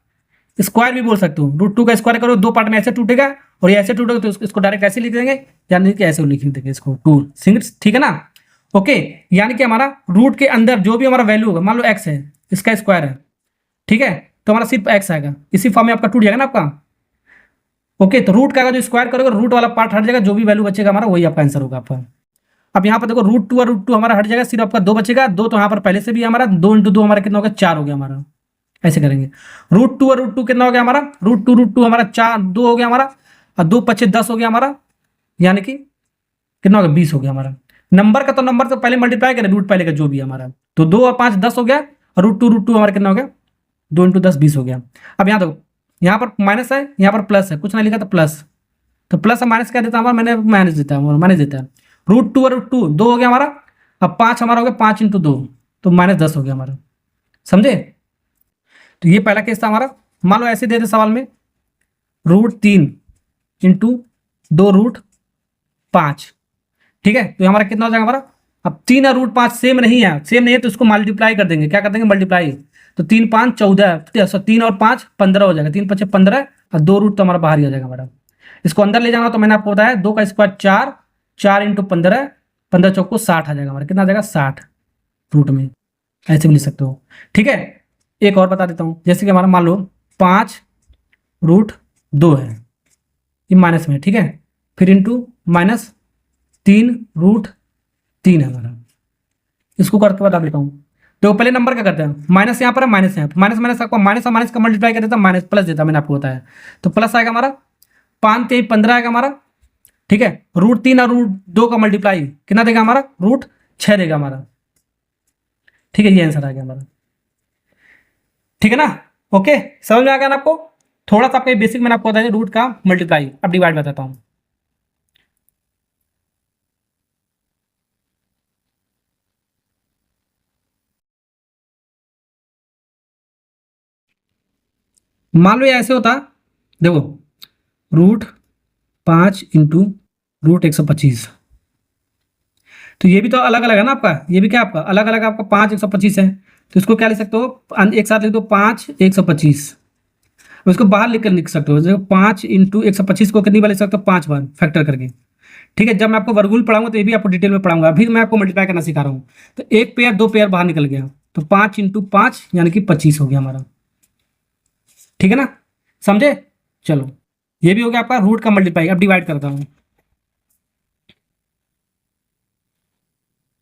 स्क्वायर भी बोल सकते हो। √2 का स्क्वायर करो, 2 पार्ट में ऐसे टूटेगा और ये ऐसे टूटेगा, तो इसको डायरेक्ट ऐसे लिख देंगे, यानी कि ऐसे लिख देंगे इसको 2 सिंगल। ठीक है ना, ओके, यानी कि हमारा रूट के अंदर जो भी हमारा वैल्यू होगा, मान लो x है, इसका स्क्वायर है, ठीक है, तो हमारा सिर्फ x आएगा, इसी फॉर्म में आपका टूट जाएगा ना आपका। ओके, तो रूट का अगर जो स्क्वायर करोगे रूट वाला पार्ट हट जाएगा, जो भी वैल्यू बचेगा हमारा वही आपका आंसर होगा आपका। अब यहाँ पर देखो √2 और √2 हमारा हट जाएगा, सिर्फ आपका 2 बचेगा। 2 तो यहाँ पर पहले से भी हमारा, 2 × 2 हमारा कितना हो गया, 4 हो गया हमारा। ऐसे करेंगे, √2 और √2 कितना हो गया हमारा, √2 हमारा 4 2 हो गया हमारा, और 2 × 5 = 10 हो गया हमारा, यानी कि कितना हो गया, 20 हो गया हमारा। नंबर का तो नंबर तो पहले मल्टीप्लाई करें, रूट पहले का जो भी हमारा, तो 2 और 5 10 हो गया, और √2 हमारा कितना हो गया, 2 × 10 20 हो गया। अब यहाँ देखो, यहाँ पर माइनस है, यहाँ पर प्लस है, कुछ नहीं लिखा तो प्लस, तो प्लस और माइनस क्या देता है हमारा, मैंने माइनस देता है, माइनस देता है। √2 और √2 2 हो गया हमारा, अब 5 हमारा हो गया, 5 × 2 तो -10 हो गया हमारा। समझे, तो ये पहला केस था हमारा। मान लो ऐसे दे दे सवाल में, √3 × 2 √5, ठीक है, तो हमारा कितना हो जाएगा हमारा। अब 3 और √5 सेम नहीं है, सेम नहीं है तो इसको मल्टीप्लाई कर देंगे। क्या कर देंगे, मल्टीप्लाई, तो 3 × 5 = 14, 3 और 5 15 हो जाएगा, 3 × 5 = 15, और 2 रूट तो हमारा बाहर ही आ जाएगा हमारा। इसको अंदर ले जाना तो मैंने आपको बताया 2 का स्क्वायर 4, 4 × 15, 15 चौको 60 आ जाएगा हमारा, कितना आ जाएगा 60 रूट में, ऐसे भी लिख सकते हो। ठीक है, एक और बता देता हूँ, जैसे कि हमारा मान लो 5 √2 है, ये माइनस में, ठीक है, फिर इंटू -3 √3 है हमारा। इसको करके बता देता हूँ। तो पहले नंबर क्या करते हैं, माइनस यहाँ पर है, माइनस यहाँ, माइनस माइनस आपको माइनस और माइनस का मल्टीप्लाई कर देता है, माइनस प्लस देता है, मैंने आपको बताया, तो प्लस आएगा हमारा, 5 × 3 = 15 आएगा हमारा। ठीक है, √3 और √2 का मल्टीप्लाई कितना देगा हमारा, √6 देगा हमारा। ठीक है, ये आंसर आ गया हमारा। ठीक है ना, ओके, समझ में आ गया ना आपको। थोड़ा सा आपका बेसिक मैंने आपको बताया रूट का मल्टीप्लाई। अब डिवाइड बताता हूँ। मान लो ये ऐसे होता, देखो 5 इंटू रूट 125। तो ये भी तो अलग अलग है ना आपका, ये भी क्या आपका अलग अलग, आपका 5 125 है, तो इसको क्या लिख सकते हो, एक साथ लिख दो 5 125। उसको बाहर लिख सकते हो, जैसे 5 इंटू 125 को कितनी बार लिख सकते हो, 5 बार फैक्टर करके। ठीक है, जब मैं आपको वर्गमूल पढ़ाऊंगा तो ये भी आपको डिटेल में पढ़ाऊंगा, अभी मैं आपको मल्टीप्लाई करना सिखा रहा हूँ। तो एक पेयर 2 पेयर बाहर निकल गया, तो 5 इंटू 5 यानी कि 25 हो गया हमारा। ठीक है ना, समझे। चलो ये भी हो गया आपका रूट का मल्टीप्लाई। अब डिवाइड करता हूँ,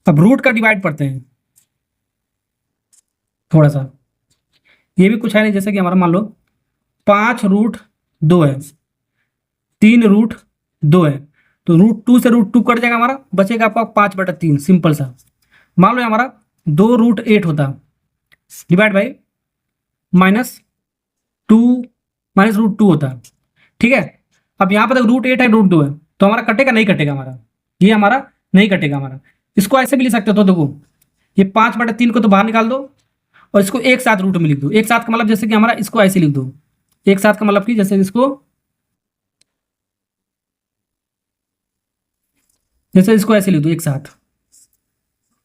अब रूट का डिवाइड पढ़ते हैं थोड़ा सा। ये भी कुछ है नहीं, जैसे कि हमारा मान लो 5√2 है, 3√2 है, तो √2 से √2 कट जाएगा, हमारा बचेगा आपका 5/3। सिंपल सा। मान लो हमारा 2√8 होता, डिवाइड बाई -2 -√2 होता। ठीक है, अब यहाँ पर √8 है √2 है, तो हमारा कटेगा नहीं कटेगा, हमारा ये हमारा नहीं कटेगा हमारा। इसको ऐसे भी लिख सकते हो, तो देखो ये 5/3 को तो बाहर निकाल दो और इसको एक साथ रूट में लिख दो। एक साथ का मतलब जैसे कि हमारा इसको ऐसे लिख दो, एक साथ का मतलब कि जैसे इसको ऐसे लिख दो एक साथ,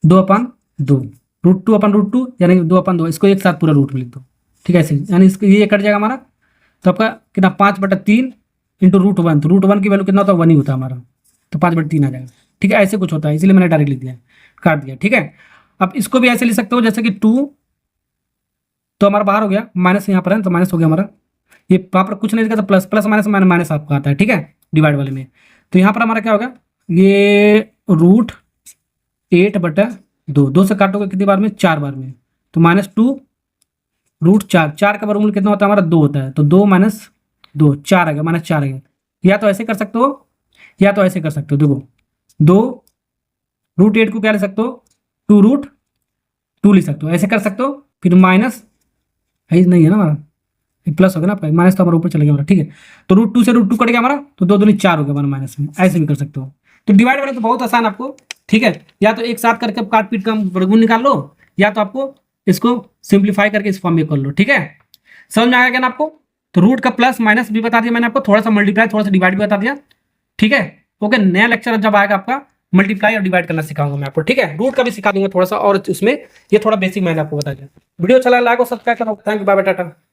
2/2 √2/√2 यानी 2/2, इसको एक साथ पूरा रूट में लिख दो। ठीक है, ऐसे यानी इसको ये कट जाएगा हमारा, तो आपका कितना 5/3 इंटू √1, तो √1 की वैल्यू कितना होता है, 1 ही होता है हमारा, तो 5/3 आ जाएगा। ठीक है, ऐसे कुछ होता है, इसलिए मैंने डायरेक्ट लिख दिया, काट दिया। ठीक है, अब इसको भी ऐसे लिख सकते हो, जैसे कि 2, तो हमारा बाहर हो गया, माइनस यहाँ पर है तो माइनस हो गया हमारा, ये वहाँ पर कुछ नहीं लिखा, तो प्लस प्लस माइनस माइनस आपका आता है। ठीक है, डिवाइड वाले में, तो यहाँ पर हमारा क्या होगा, ये √8/2, 2 से काटोगे कितनी बार में, 4 बार में, तो -2 √4, 4 का वर्गमूल कितना होता है हमारा, 2 होता है, तो 2 - 2 4 आ गया, -4 आ गया। या तो ऐसे कर सकते हो या तो ऐसे कर सकते हो, देखो 2 √8 को क्या लिख सकते हो, 2√2 लिख सकते हो, ऐसे कर सकते हो। फिर माइनस है नहीं है ना हमारा, प्लस हो गया ना, माइनस तो हमारा ऊपर चला गया हमारा। ठीक है, तो √2 से √2 कट गया हमारा, तो 2 दूनी 4 हो गया हमारा माइनस में, ऐसे भी कर सकते हो। तो डिवाइड वाले तो बहुत आसान आपको। ठीक है, या तो एक साथ करके काट पीट का वर्गमूल निकाल लो, या तो आपको इसको सिंप्लीफाई करके इस फॉर्म में कर लो। ठीक है, समझ में आ गया ना आपको। तो रूट का प्लस माइनस भी बता दिया मैंने आपको, थोड़ा सा मल्टीप्लाई थोड़ा सा डिवाइड भी बता दिया। ठीक है, ओके, नया लेक्चर जब आएगा आपका मल्टीप्लाई और डिवाइड करना सिखाऊंगा मैं आपको। ठीक है, रूट का भी सिखा दूंगा थोड़ा सा, और उसमें ये थोड़ा बेसिक मैंने आपको बता दिया। वीडियो चला लाइक और सब्सक्राइब करो। Thank you, bye bye, Tata.